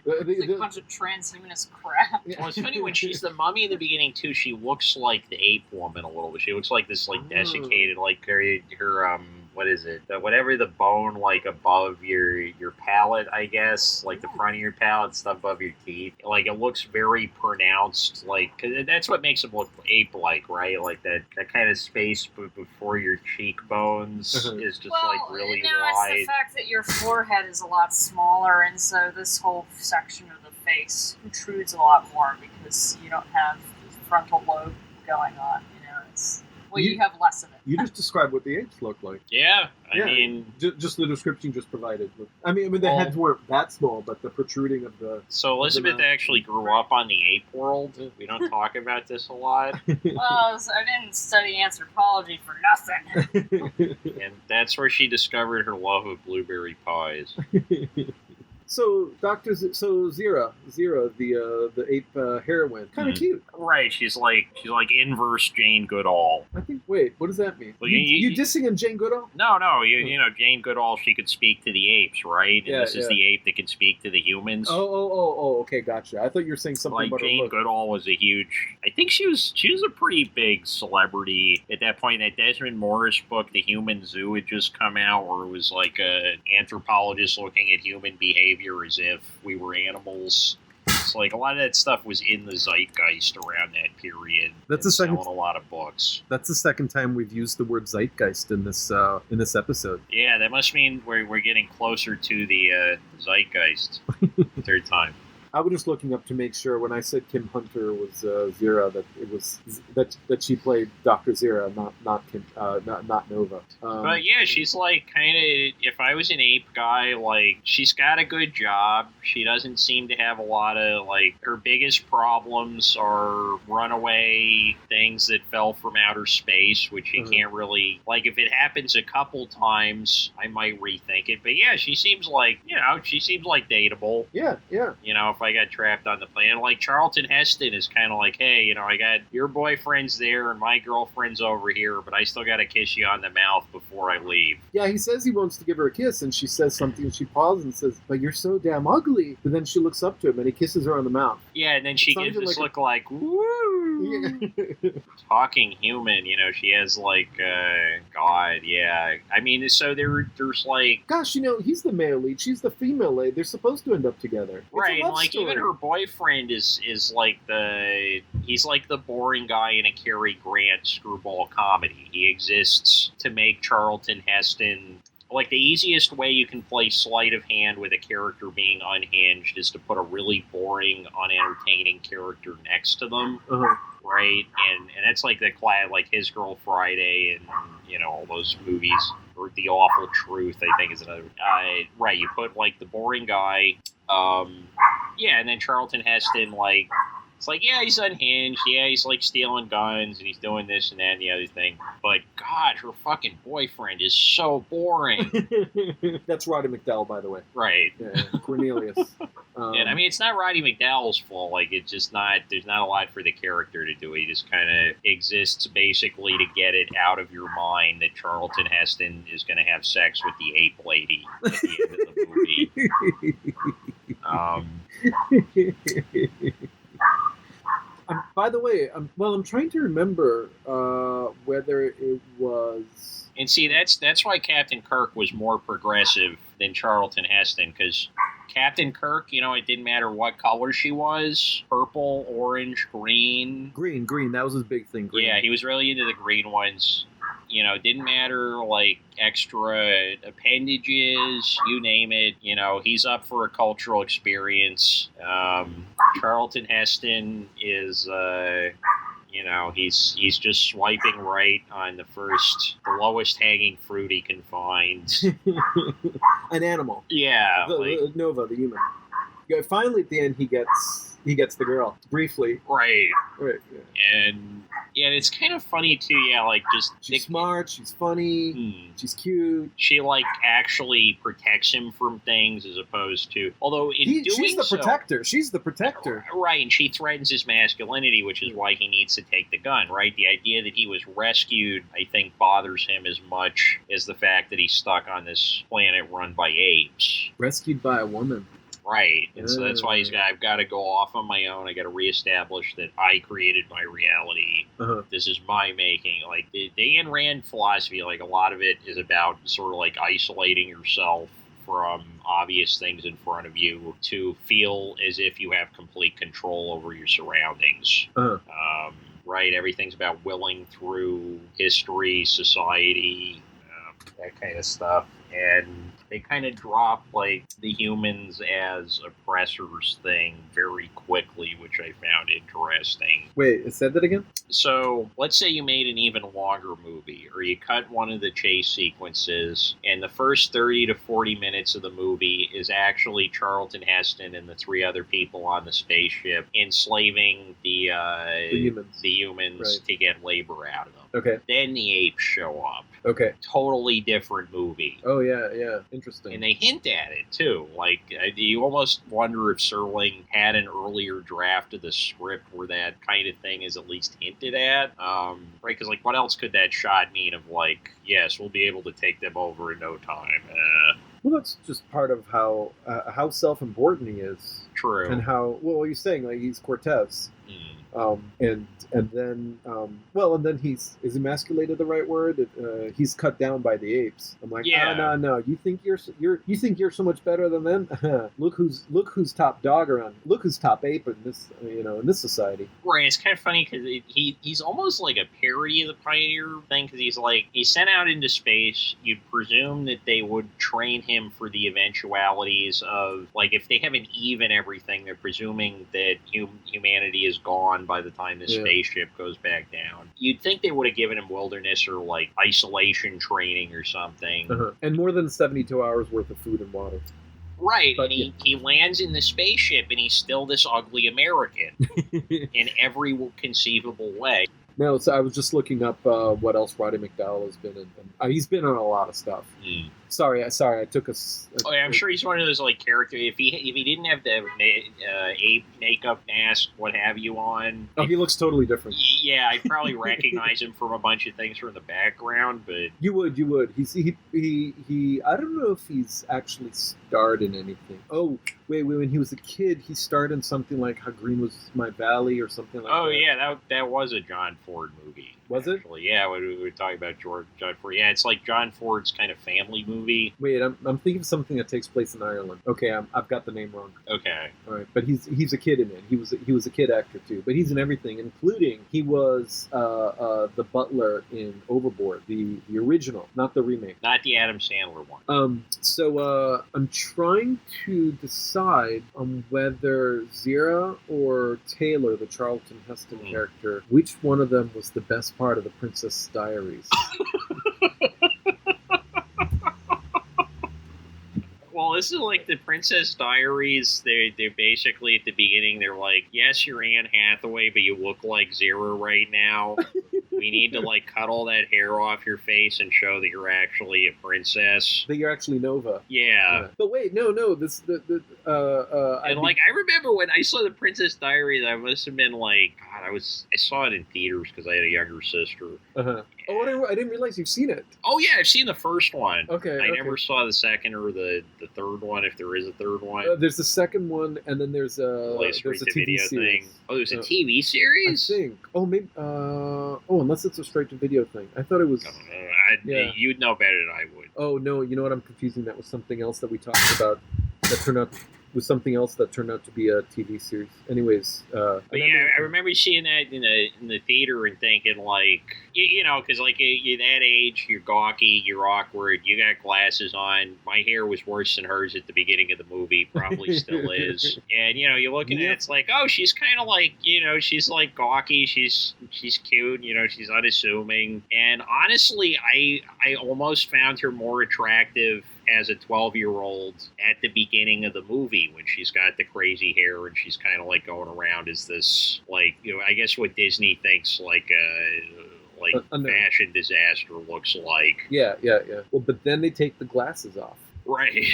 mummy.
It's like a bunch of transhumanist crap.
Yeah.
well, it's funny when she's the mummy in the beginning too. She looks like the ape woman a little bit. She looks like this like desiccated, like her what is it? Whatever the bone like above your palate, I guess, like the front of your palate, stuff above your teeth. Like it looks very pronounced. Like 'cause that's what makes them look ape-like, right? Like that kind of space before your cheekbones is just like really
no,
wide.
it's the fact that your forehead is a lot smaller, and so this whole section of the face protrudes a lot more because you don't have the frontal lobe going on. You have less of it.
You just described what the apes look like.
Yeah, I
Yeah.
mean.
Just the description just provided. I mean, the
Well-
heads weren't that small, but the protruding of the...
So Elizabeth actually grew up on the ape world. We don't talk about this a lot.
Well, I didn't study anthropology for nothing.
And that's where she discovered her love of blueberry pies.
So Zira, the ape heroine, kind of cute.
Right, she's like inverse Jane Goodall.
I think. Wait, what does that mean?
Well,
you dissing on Jane Goodall?
No, you know Jane Goodall. She could speak to the apes, right? And
Yeah,
this is the ape that can speak to the humans.
Oh, okay, gotcha. I thought you were saying something
Like
about
Jane
her look.
Goodall was a huge. I think she was a pretty big celebrity at that point. That Desmond Morris book, The Human Zoo, had just come out, where it was like an anthropologist looking at human behavior as if we were animals. It's like a lot of that stuff was in the zeitgeist around that period.
That's
and
the second-
selling a lot of books.
That's the second time we've used the word zeitgeist in this episode.
Yeah, that must mean we're getting closer to the zeitgeist. Third time.
I was just looking up to make sure when I said Kim Hunter was Zira that it was that she played Dr. Zira, not Kim, not Nova.
But yeah, she's like kind of. If I was an ape guy, like she's got a good job. She doesn't seem to have a lot of like. Her biggest problems are runaway things that fell from outer space, which you can't really like. If it happens a couple times, I might rethink it. But yeah, she seems like dateable.
Yeah.
If I got trapped on the plane, like Charlton Heston is kind of like, hey, I got your boyfriend's there and my girlfriend's over here, but I still got to kiss you on the mouth before I leave.
Yeah, he says he wants to give her a kiss, and she says something, and she pauses and says, "But you're so damn ugly." But then she looks up to him, and he kisses her on the mouth.
Yeah, and then she gives this look like, woo!
Yeah.
Talking human, she has like, God, yeah. I mean, so there's like...
Gosh, he's the male lead, she's the female lead. They're supposed to end up together.
Right, and like even her boyfriend is like he's like the boring guy in a Cary Grant screwball comedy. He exists to make Charlton Heston... Like, the easiest way you can play sleight of hand with a character being unhinged is to put a really boring, unentertaining character next to them, right? And that's like the class, like His Girl Friday and, all those movies. Or The Awful Truth, I think, is another... right, you put, like, the boring guy, and then Charlton Heston, like... It's like, yeah, he's unhinged. Yeah, he's like stealing guns and he's doing this and that and the other thing. But God, her fucking boyfriend is so boring.
That's Roddy McDowall, by the way.
Right.
Yeah, Cornelius.
And I mean, it's not Roddy McDowall's fault. Like, it's just not. There's not a lot for the character to do. He just kind of exists basically to get it out of your mind that Charlton Heston is going to have sex with the ape lady at the end of the movie.
By the way, I'm trying to remember whether it was...
And see, that's why Captain Kirk was more progressive than Charlton Heston, because Captain Kirk, it didn't matter what color she was, purple, orange, green.
Green, that was his big thing, green.
Yeah, he was really into the green ones. It didn't matter, like, extra appendages, you name it. He's up for a cultural experience. Charlton Heston is, he's just swiping right on the lowest hanging fruit he can find.
An animal.
Yeah.
Nova, the human. Yeah, finally, at the end, he gets the girl, briefly.
Right.
Yeah.
And it's kind of funny too. Yeah, like just
she's smart, she's funny, she's cute.
She like actually protects him from things as opposed to. Although
she's the protector. She's the protector.
Right, and she threatens his masculinity, which is why he needs to take the gun. Right, the idea that he was rescued, I think, bothers him as much as the fact that he's stuck on this planet run by apes.
Rescued by a woman.
Right, and so that's why I've got to go off on my own. I got to reestablish that I created my reality. This is my making. Like, the Ayn Rand philosophy, like, a lot of it is about sort of, like, isolating yourself from obvious things in front of you to feel as if you have complete control over your surroundings. Right, everything's about willing through history, society, that kind of stuff. And they kind of drop, like, the humans as oppressors thing very quickly, which I found interesting.
Wait, said that again?
So, let's say you made an even longer movie, or you cut one of the chase sequences, and the first 30 to 40 minutes of the movie is actually Charlton Heston and the three other people on the spaceship enslaving the humans right, to get labor out of them.
Okay.
Then the apes show up.
Okay.
Totally different movie.
Oh, yeah. Interesting.
And they hint at it, too. Like, you almost wonder if Serling had an earlier draft of the script where that kind of thing is at least hinted at. Right? Because, like, what else could that shot mean of, like, yes, we'll be able to take them over in no time?
Well, that's just part of how self-important he is.
True.
And how, well, you're saying, like, he's Cortez. And then and then he's is emasculated the right word? He's cut down by the apes. I'm like, no. You think you're so much better than them? look who's top dog around. Look who's top ape in this in this society.
Right. It's kind of funny because he's almost like a parody of the Pioneer thing, because he's sent out into space. You'd presume that they would train him for the eventualities of, like, if they haven't even everything, they're presuming that humanity is gone by the time the spaceship goes back down. You'd think they would have given him wilderness or like isolation training or something.
And more than 72 hours worth of food and water.
Right, but, and he lands in the spaceship and he's still this ugly American in every conceivable way.
No, so I was just looking up what else Roddy McDowall has been in. He's been on a lot of stuff. Sorry, I took
I'm sure he's one of those like characters. If he didn't have the ape makeup, mask, what have you on,
he looks totally different.
Yeah, I'd probably recognize him from a bunch of things from the background, but
you would. He I don't know if he's actually starred in anything. Oh, wait, when he was a kid, he starred in something like How Green Was My Valley or something like that.
Oh yeah, that was a John Ford movie.
Was
actually. It? Yeah, when we were talking about John Ford. Yeah, it's like John Ford's kind of family movie.
Wait, I'm thinking of something that takes place in Ireland. Okay, I've got the name wrong.
Okay.
All right, but he's a kid in it. He was a kid actor too, but he's in everything, including he was the butler in Overboard, the original, not the remake,
not the Adam Sandler one.
So I'm trying to decide on whether Zira or Taylor, the Charlton Heston character, which one of them was the best part of the Princess Diaries.
Well, this is like the Princess Diaries. They're basically at the beginning. They're like, yes, you're Anne Hathaway, but you look like Zira right now. We need to like cut all that hair off your face and show that you're actually a princess.
That you're actually Nova.
Yeah.
But wait, no. This
I remember when I saw the Princess Diaries, I must have been like, God, I saw it in theaters because I had a younger sister.
Oh, I didn't realize you've seen it.
Oh yeah, I've seen the first one.
Okay.
I never saw the second or the third one, if there is a third one.
There's the second one, and then there's a TV series.
Thing. Oh, there's a TV series?
I think. Oh, maybe. Unless it's a straight-to-video thing. I thought it was...
You'd know better than I would.
Oh, no, you know what? I'm confusing that with something else that we talked about that turned out... was something else that turned out to be a TV series. Anyways,
I remember seeing that in the theater and thinking like, because like you're that age, you're gawky, you're awkward, you got glasses on. My hair was worse than hers at the beginning of the movie, probably still is. And you're looking at it, it's like, oh, she's kind of like, she's like gawky, she's cute, she's unassuming. And honestly, I almost found her more attractive as a 12-year-old at the beginning of the movie when she's got the crazy hair and she's kind of like going around as this, like, I guess what Disney thinks like a fashion disaster looks like.
Yeah. Well, but then they take the glasses off.
Right.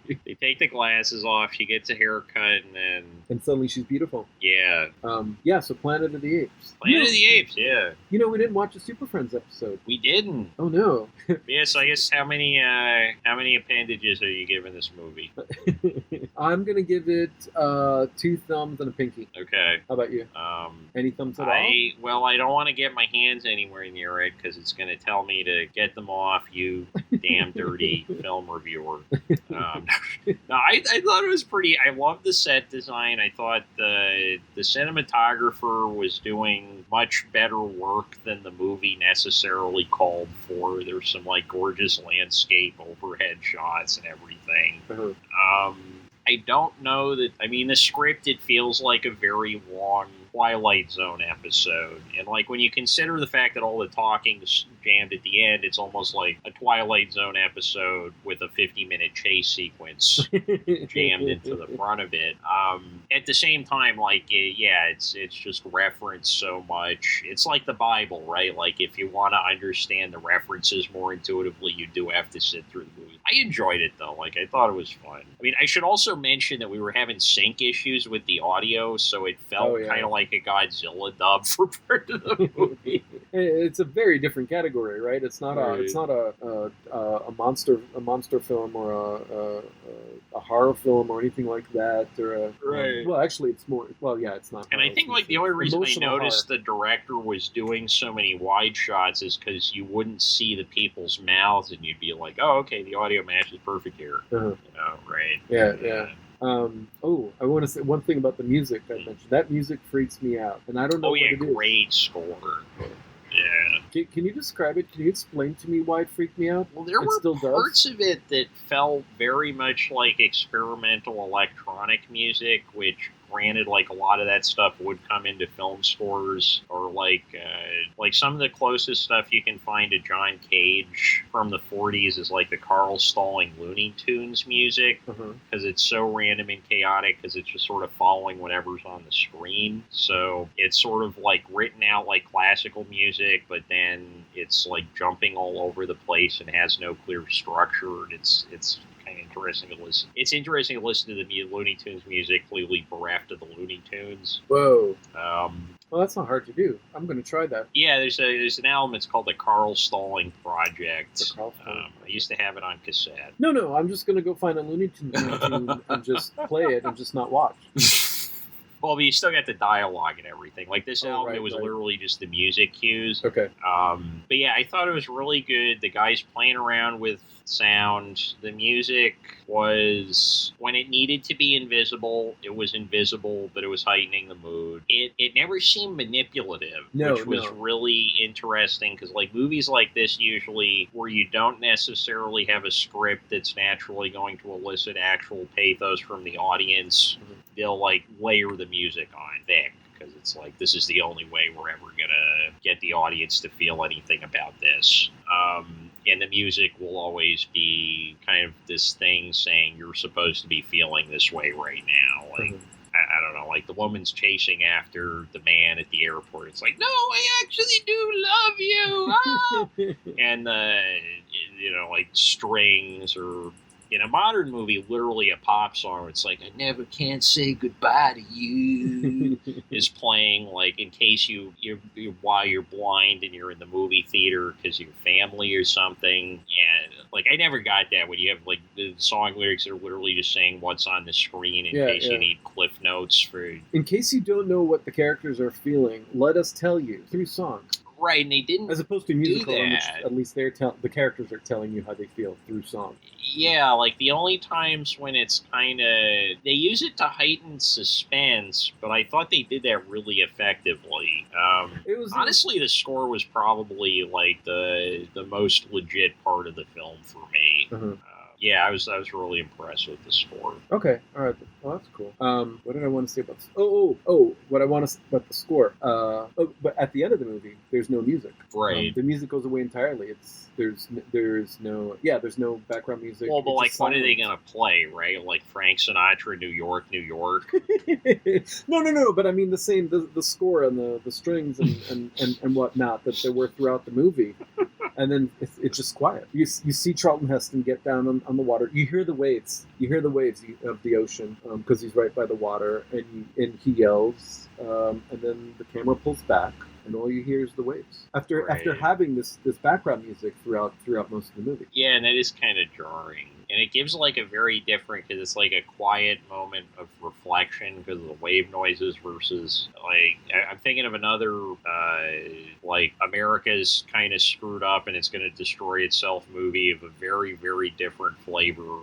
They take the glasses off, she gets a haircut,
and suddenly she's beautiful.
Yeah.
So Planet of the Apes.
Planet of the Apes, yeah.
We didn't watch a Super Friends episode.
We didn't.
Oh, no.
Yes, I guess how many appendages are you giving this movie?
I'm going to give it 2 thumbs and a pinky.
Okay.
How about you? Any thumbs at all?
Well, I don't want to get my hands anywhere near it because it's going to tell me to get them off, you damn dirty film reviewer. No, I thought it was pretty. I loved the set design. I thought the cinematographer was doing much better work than the movie necessarily called for. There's some like gorgeous landscape overhead shots and everything. I don't know that. I mean, the script, it feels like a very long Twilight Zone episode. And like when you consider the fact that all the talking is jammed at the end, it's almost like a Twilight Zone episode with a 50-minute chase sequence jammed into the front of it. At the same time, like, it's just referenced so much. It's like the Bible, right? Like if you want to understand the references more intuitively, you do have to sit through the movie. I enjoyed it though. Like I thought it was fun. I mean, I should also mention that we were having sync issues with the audio, so it felt kind of like a Godzilla dub for part of the movie.
It's a very different category, right? It's not
Right.
a monster film or a horror film or anything like that. Or
Right.
well, actually, it's more. Well, yeah, it's not.
And I
horror,
think
it's
like the only reason I
emotional
noticed
horror.
the director was doing so many wide shots is because you wouldn't see the people's mouths, and you'd be like, "Oh, okay, the audio matches perfect here."
Uh-huh.
Right?
Yeah. I want to say one thing about the music I mentioned. That music freaks me out, and I don't know
Oh
what
yeah,
it is.
great score. Yeah.
Can you describe it? Can you explain to me why it freaked me out?
Well, there
It
were
still does?
parts of it that felt very much like experimental electronic music, which, granted, like a lot of that stuff would come into film scores, or like some of the closest stuff you can find to John Cage from the '40s is like the Carl Stalling Looney Tunes music, because it's so random and chaotic, because it's just sort of following whatever's on the screen. So it's sort of like written out like classical music, but then it's like jumping all over the place and has no clear structure. And it's kind of interesting to listen. It's interesting to listen to the Looney Tunes music clearly bereft of the Looney Tunes.
Whoa. Well, that's not hard to do. I'm going to try that.
Yeah, there's an album. It's called the Carl Stalling Project.
The Carl Stalling.
I used to have it on cassette.
No. I'm just going to go find a Looney Tunes tune and just play it and just not watch.
Well, but you still got the dialogue and everything. Like this album,
right,
it was
right.
literally just the music cues.
Okay.
But yeah, I thought it was really good. The guys playing around with sound. The music was, when it needed to be invisible, it was invisible, but it was heightening the mood. It never seemed manipulative, which was really interesting, because like movies like this usually, where you don't necessarily have a script that's naturally going to elicit actual pathos from the audience, they'll like layer the music on thick, because it's like, this is the only way we're ever gonna get the audience to feel anything about this. And the music will always be kind of this thing saying you're supposed to be feeling this way right now. Like, I don't know, like the woman's chasing after the man at the airport. It's like, no, I actually do love you. Ah! And, like strings, or in a modern movie, literally a pop song. It's like, I never can say goodbye to you is playing, like, in case you're while you're blind and you're in the movie theater because your family or something. And like, I never got that when you have like the song lyrics that are literally just saying what's on the screen in case you need cliff notes for.
In case you don't know what the characters are feeling, let us tell you through songs.
Right, and they didn't.
As opposed to musical, in which at least the characters are telling you how they feel through song.
Yeah, like the only times when it's kind of, they use it to heighten suspense, but I thought they did that really effectively. Honestly, the score was probably like the most legit part of the film for me. Yeah, I was really impressed with the score.
Okay, all right. Well, that's cool. What did I want to say about this? What I want to say about the score. But at the end of the movie, there's no music.
Right.
The music goes away entirely. There's no background music.
Well, but like, what are they gonna play? Right, like Frank Sinatra, New York, New York.
No. But I mean the same. The score and the strings and whatnot that there were throughout the movie. And then it's just quiet. You see Charlton Heston get down on the water. You hear the waves. You hear the waves of the ocean because he's right by the water, and he yells. And then the camera pulls back, and all you hear is the waves. After having this background music throughout most of the movie.
Yeah, and that is kind of jarring. And it gives like a very different, because it's like a quiet moment of reflection because of the wave noises versus like, I'm thinking of another, like America's kind of screwed up and it's going to destroy itself movie of a very, very different flavor,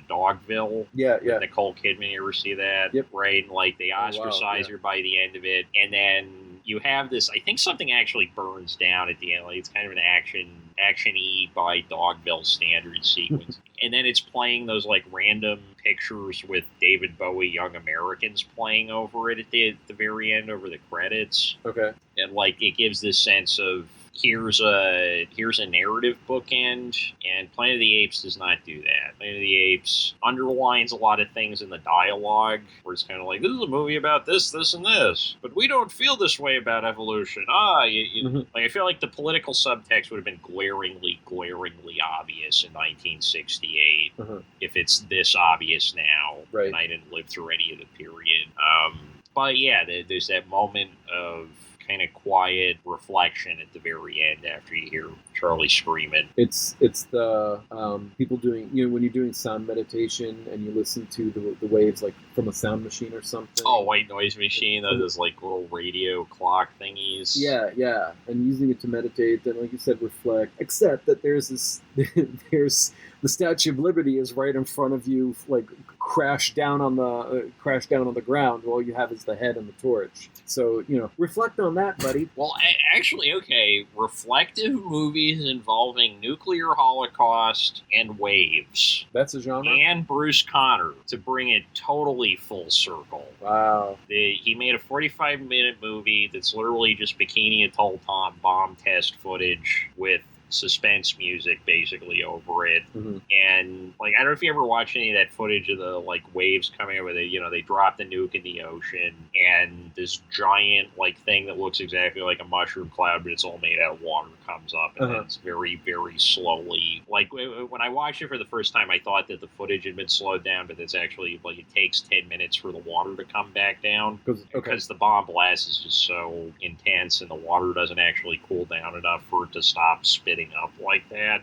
Dogville.
Yeah.
Nicole Kidman, you ever see that?
Yep.
Right? And like they ostracize her by the end of it. And then you have this, I think something actually burns down at the end. Like it's kind of an action-y by Dogville standard sequence. And then it's playing those like random pictures with David Bowie Young Americans playing over it at the very end over the credits.
Okay.
And like it gives this sense of here's a narrative bookend, and Planet of the Apes does not do that. Planet of the Apes underlines a lot of things in the dialogue, where it's kind of like, this is a movie about this, this, and this, but we don't feel this way about evolution. Like I feel like the political subtext would have been glaringly obvious in 1968 if it's this obvious now.
Right.
And I didn't live through any of the period. But yeah, there's that moment of kind of quiet reflection at the very end after you hear Charlie screaming.
It's the people doing, when you're doing sound meditation and you listen to the waves like from a sound machine or something.
Oh, white noise machine, those like little radio clock thingies.
Yeah, and using it to meditate, and like you said, reflect. Except that there's there's the Statue of Liberty is right in front of you, like crash down on the ground. All you have is the head and the torch. So reflect on that, buddy.
Well, actually, okay, reflective movies involving nuclear holocaust and waves.
That's a genre.
And Bruce Conner, to bring it totally full circle.
Wow.
He made a 45-minute movie that's literally just Bikini Atoll bomb test footage with suspense music basically over it.
Mm-hmm.
And like, I don't know if you ever watched any of that footage of the like waves coming over, they drop the nuke in the ocean and this giant like thing that looks exactly like a mushroom cloud, but it's all made out of water, comes up, and then it's very, very slowly, like when I watched it for the first time, I thought that the footage had been slowed down, but it's actually like it takes 10 minutes for the water to come back down because the bomb blast is just so intense and the water doesn't actually cool down enough for it to stop spitting up like that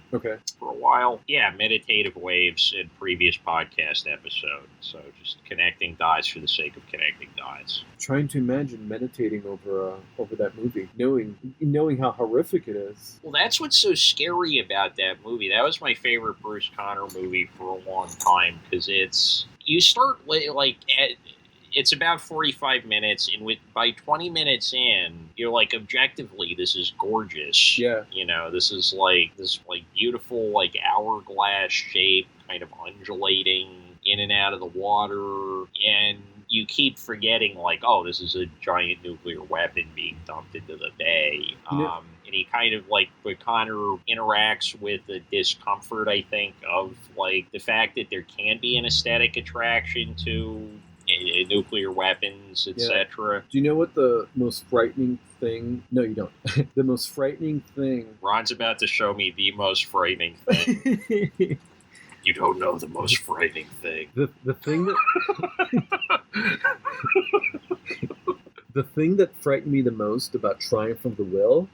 for a while. Yeah, meditative waves in previous podcast episode. So just connecting dots for the sake of connecting dots.
Trying to imagine meditating over that movie, knowing how horrific it is.
Well, that's what's so scary about that movie. That was my favorite Bruce Conner movie for a long time because you start like it's about 45 minutes, and by 20 minutes in, you're like, objectively, this is gorgeous.
Yeah.
This is like this beautiful like hourglass shape, kind of undulating in and out of the water, and you keep forgetting like, oh, this is a giant nuclear weapon being dumped into the bay. And he kind of like, but Conner interacts with the discomfort, I think, of like the fact that there can be an aesthetic attraction to nuclear weapons, etc.
Do you know what the most frightening thing? No, you don't. The most frightening thing.
Ron's about to show me the most frightening thing. You don't know the most frightening thing.
The thing that the thing that frightened me the most about Triumph of the Will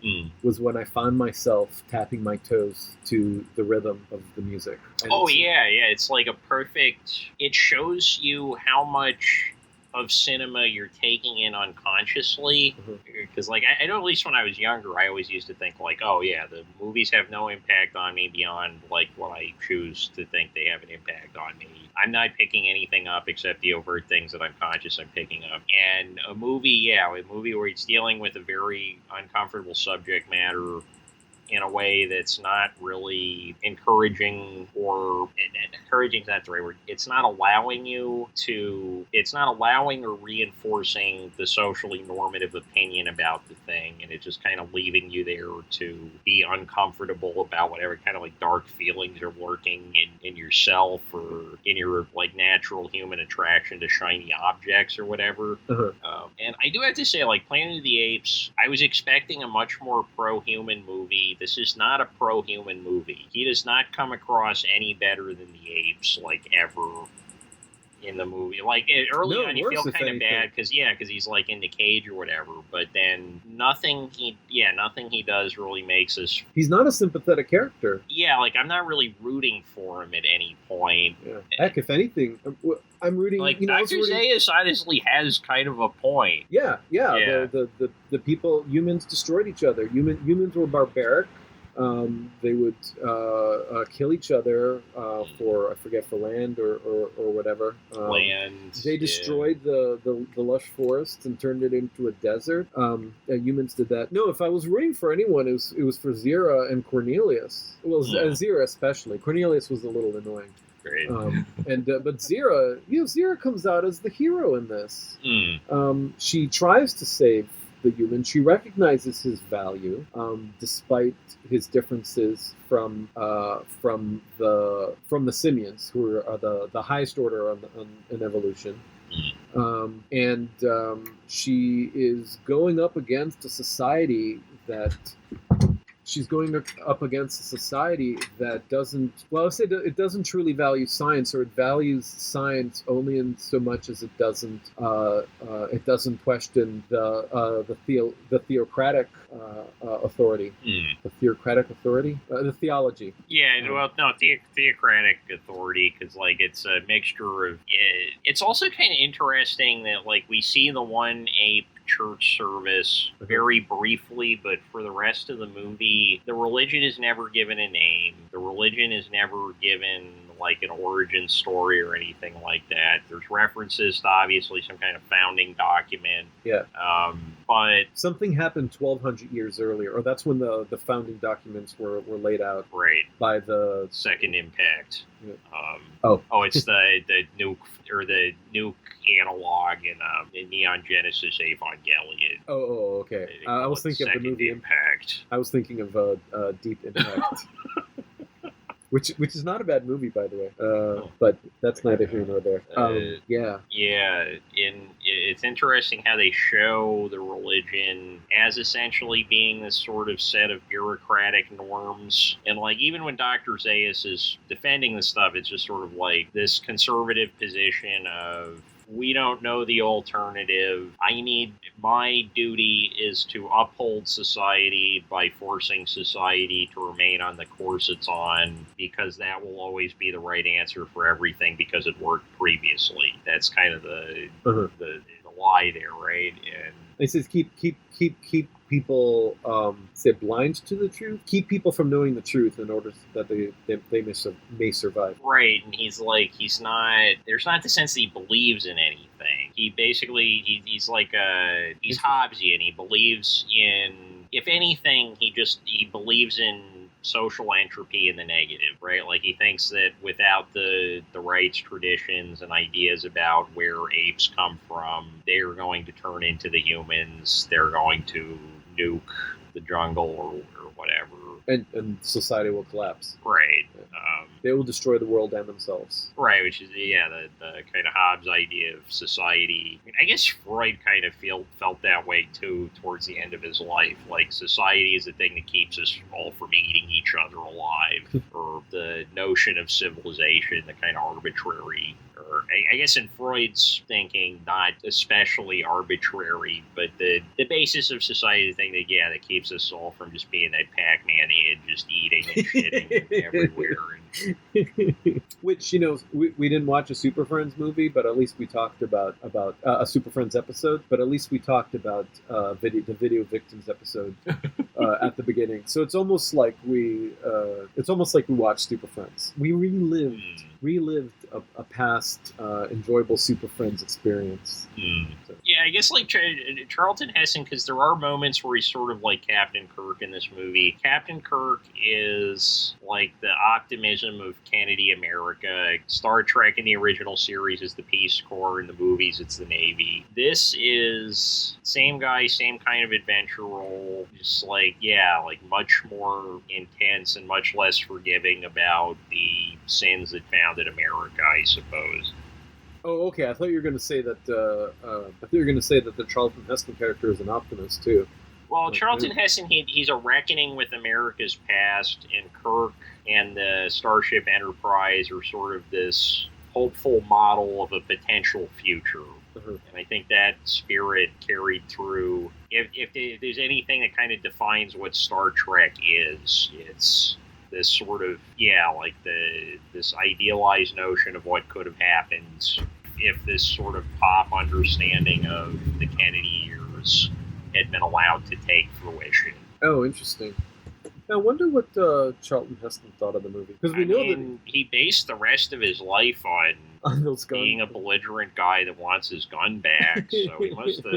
was when I found myself tapping my toes to the rhythm of the music. And
it's like a perfect. It shows you how much of cinema you're taking in unconsciously, because like I know, at least when I was younger, I always used to think like, oh yeah, the movies have no impact on me beyond like what I choose to think they have an impact on me. I'm not picking anything up except the overt things that I'm conscious I'm picking up. And a movie where it's dealing with a very uncomfortable subject matter in a way that's not really encouraging, or encouraging is not the right word. It's not allowing or reinforcing the socially normative opinion about the thing, and it's just kind of leaving you there to be uncomfortable about whatever kind of like dark feelings are lurking in yourself or in your like natural human attraction to shiny objects or whatever. And I do have to say, like Planet of the Apes, I was expecting a much more pro-human movie. This is not a pro-human movie. He does not come across any better than the apes, like, ever in the movie. Like, early on you feel kind of bad, because he's, like, in the cage or whatever, but then nothing he does really makes us...
He's not a sympathetic character.
Yeah, like, I'm not really rooting for him at any point.
Yeah. Heck, if anything, I'm rooting...
Like, Dr. Zaius honestly has kind of a point.
Yeah. The people, humans destroyed each other. Humans were barbaric. They would kill each other for land or whatever.
Land.
They destroyed the lush forests and turned it into a desert. Humans did that. No, if I was rooting for anyone, it was for Zira and Cornelius. Well, Zira especially. Cornelius was a little annoying.
Great.
But Zira comes out as the hero in this. She tries to save the human. She recognizes his value, despite his differences from the simians, who are the highest order in evolution. And she is going up against a society that she's going up against a society that doesn't, well, I'll say that it doesn't truly value science, or it values science only in so much as it doesn't question the theocratic authority, the theocratic authority, the theology.
Yeah, well, no, theocratic authority, because like it's a mixture of. It's also kind of interesting that like we see the one ape church service very briefly, but for the rest of the movie, the religion is never given a name. The religion is never given like an origin story or anything like that. There's references to obviously some kind of founding document.
Yeah.
But
something happened 1,200 years earlier, or that's when the founding documents were laid out.
Right.
By the
Second Impact.
Yeah.
It's the nuke, or the nuke analog in Neon Genesis Evangelion.
Oh, okay. I was thinking of the movie
Impact.
I was thinking of Deep Impact. Which is not a bad movie, by the way. But that's neither here nor there. Yeah.
It's interesting how they show the religion as essentially being this sort of set of bureaucratic norms. And, like, even when Dr. Zaius is defending this stuff, it's just sort of like this conservative position of, we don't know the alternative. My duty is to uphold society by forcing society to remain on the course it's on, because that will always be the right answer for everything because it worked previously. That's kind of the lie there, right? And
it says keep people say blind to the truth. Keep people from knowing the truth in order that they may survive.
Right, and he's like, he's not. There's not the sense that he believes in anything. He basically he's like he's Hobbesian. He believes in, if anything, he believes in social entropy in the negative, right? Like, he thinks that without the rights, traditions, and ideas about where apes come from, they're going to turn into the humans. They're going to nuke the jungle or whatever.
And society will collapse.
Right.
They will destroy the world and themselves.
Right, which is, the kind of Hobbes idea of society. I mean, I guess Freud kind of felt that way, too, towards the end of his life. Like, society is the thing that keeps us all from eating each other alive. Or the notion of civilization, the kind of arbitrary, or I guess in Freud's thinking, not especially arbitrary, but the basis of society, the thing that keeps us all from just being that Pac-Man id, just eating and shitting everywhere.
Which, we didn't watch a Super Friends movie, but at least we talked about a Super Friends episode, but at least we talked about the video victims episode at the beginning. So it's almost like we watched Super Friends. We relived a past enjoyable Super Friends experience. So.
Yeah, I guess like Charlton Heston, because there are moments where he's sort of like Captain Kirk in this movie. Captain Kirk is like the optimism of Kennedy America. Star Trek in the original series is the Peace Corps. In the movies, it's the Navy. This is same guy, same kind of adventure role. Just like much more intense and much less forgiving about the sins that founded America, I suppose.
Oh, okay. I thought you were going to say that. The Charlton Heston character is an optimist too.
Well, Charlton Heston, he's a reckoning with America's past, and Kirk and the Starship Enterprise are sort of this hopeful model of a potential future. Mm-hmm. And I think that spirit carried through. If there's anything that kind of defines what Star Trek is, it's this sort of, this idealized notion of what could have happened if this sort of pop understanding of the Kennedy years had been allowed to take fruition.
Oh, interesting. I wonder what Charlton Heston thought of the movie. Because that
he based the rest of his life on
those guns.
Being a belligerent guy that wants his gun back. So he must have...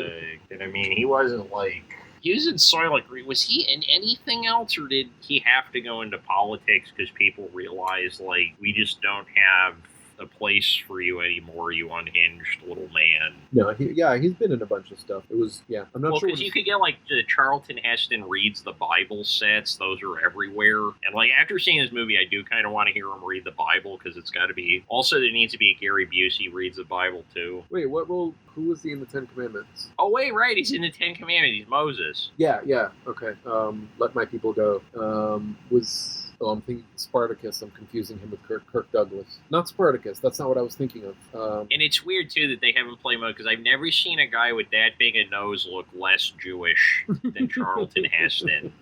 he wasn't like... He was in Soylent Green. Was he in anything else, or did he have to go into politics because people realized, like, we just don't have a place for you anymore, you unhinged little man.
No, he's been in a bunch of stuff. It was, I'm not
Well,
sure.
because you could get, like, the Charlton Heston reads the Bible sets. Those are everywhere. And, like, after seeing this movie, I do kind of want to hear him read the Bible, because it's got to be... Also, there needs to be a Gary Busey reads the Bible, too.
Wait, what role? Who was he in the Ten Commandments?
Oh, wait, right. He's in the Ten Commandments. He's Moses.
Yeah, okay. Let my people go. I'm thinking Spartacus. I'm confusing him with Kirk Douglas. Not Spartacus. That's not what I was thinking of.
And it's weird, too, that they haven't played Moses, because I've never seen a guy with that big a nose look less Jewish than Charlton Heston.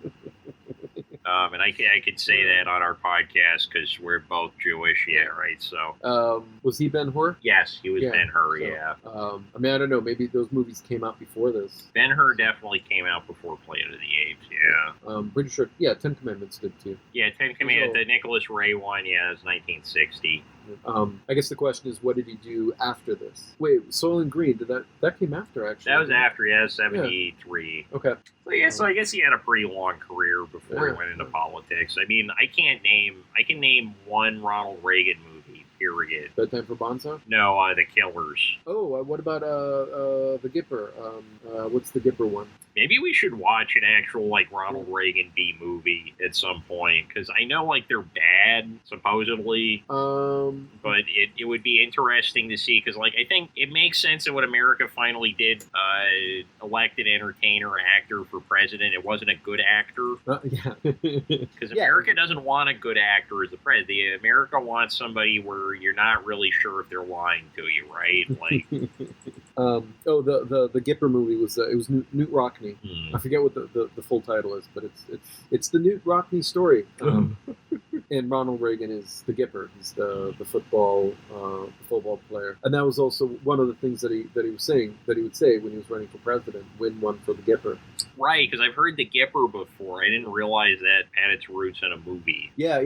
And I could say that on our podcast because we're both Jewish, right? So,
was he Ben-Hur?
Yes, he was Ben-Hur. Yeah.
I mean, I don't know. Maybe those movies came out before this.
Ben-Hur definitely came out before Planet of the Apes. Yeah.
Pretty sure. Yeah, Ten Commandments did too.
Yeah, Ten Commandments. The Nicholas Ray one. Yeah, it was 1960.
I guess the question is, what did he do after this? Wait, Soylent Green, that came after, actually?
That was after, 73.
Yeah. Okay.
So I guess he had a pretty long career before he went into politics. I mean, I can name one Ronald Reagan movie, period.
Bedtime for Bonzo?
No, The Killers.
Oh, what about the Gipper? What's the Gipper one?
Maybe we should watch an actual, like, Ronald Reagan B movie at some point, because I know, like, they're bad, supposedly, but it would be interesting to see, because, like, I think it makes sense that what America finally did, elect an entertainer actor for president. It wasn't a good actor.
Yeah.
Because America doesn't want a good actor as the president. America wants somebody where you're not really sure if they're lying to you, right? Like...
the Gipper movie was Newt Rockney. I forget what the full title is, but it's the Newt Rockney story. And Ronald Reagan is the Gipper. He's the football player, and that was also one of the things that he was saying that he would say when he was running for president: "Win one for the Gipper."
Right, because I've heard the Gipper before. I didn't realize that had its roots in a movie.
Yeah.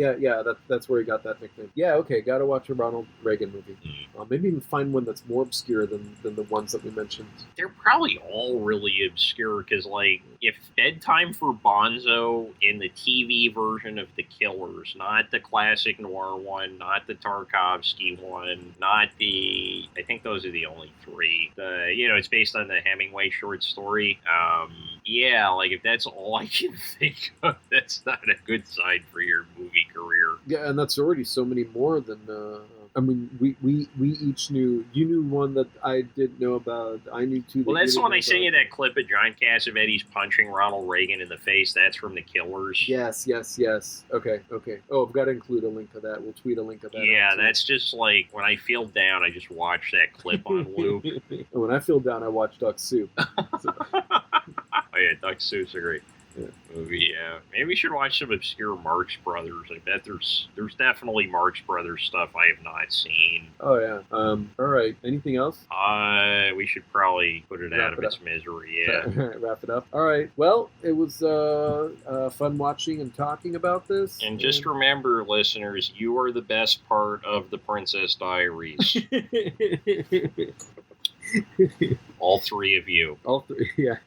That's where he got that nickname. Yeah, okay, gotta watch a Ronald Reagan movie. Maybe even find one that's more obscure than the ones that we mentioned.
They're probably all really obscure, because, like, if Bedtime for Bonzo in the TV version of The Killers, not the classic noir one, not the Tarkovsky one, not the... I think those are the only three. It's based on the Hemingway short story. Like, if that's all I can think of, that's not a good sign for your movie career.
Yeah, and that's already so many more than... I mean, we each knew. You knew one that I didn't know about. I knew two.
Well, that's the one I sent you that clip of John Cassavetes punching Ronald Reagan in the face. That's from The Killers.
Yes. Okay. Oh, I've got to include a link to that. We'll tweet a link to that.
Yeah, that's just like when I feel down, I just watch that clip on loop.
When I feel down, I watch Duck Soup.
Oh yeah, Duck Soup's a great movie. Yeah, maybe we should watch some obscure Marx Brothers. I bet there's definitely Marx Brothers stuff I have not seen.
Oh yeah. All right. Anything else?
We should probably put it out of its misery. Yeah.
Wrap it up. All right. Well, it was fun watching and talking about this.
And just remember, listeners, you are the best part of the Princess Diaries. All three of you.
All three. Yeah.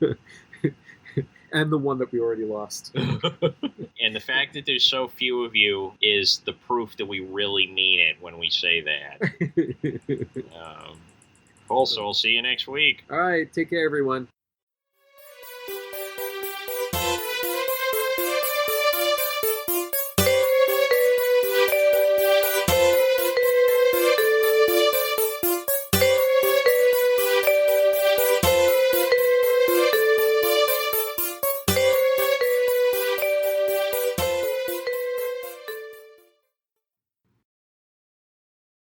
And the one that we already lost.
And the fact that there's so few of you is the proof that we really mean it when we say that. Cool, so we'll see you next week.
All right, take care, everyone.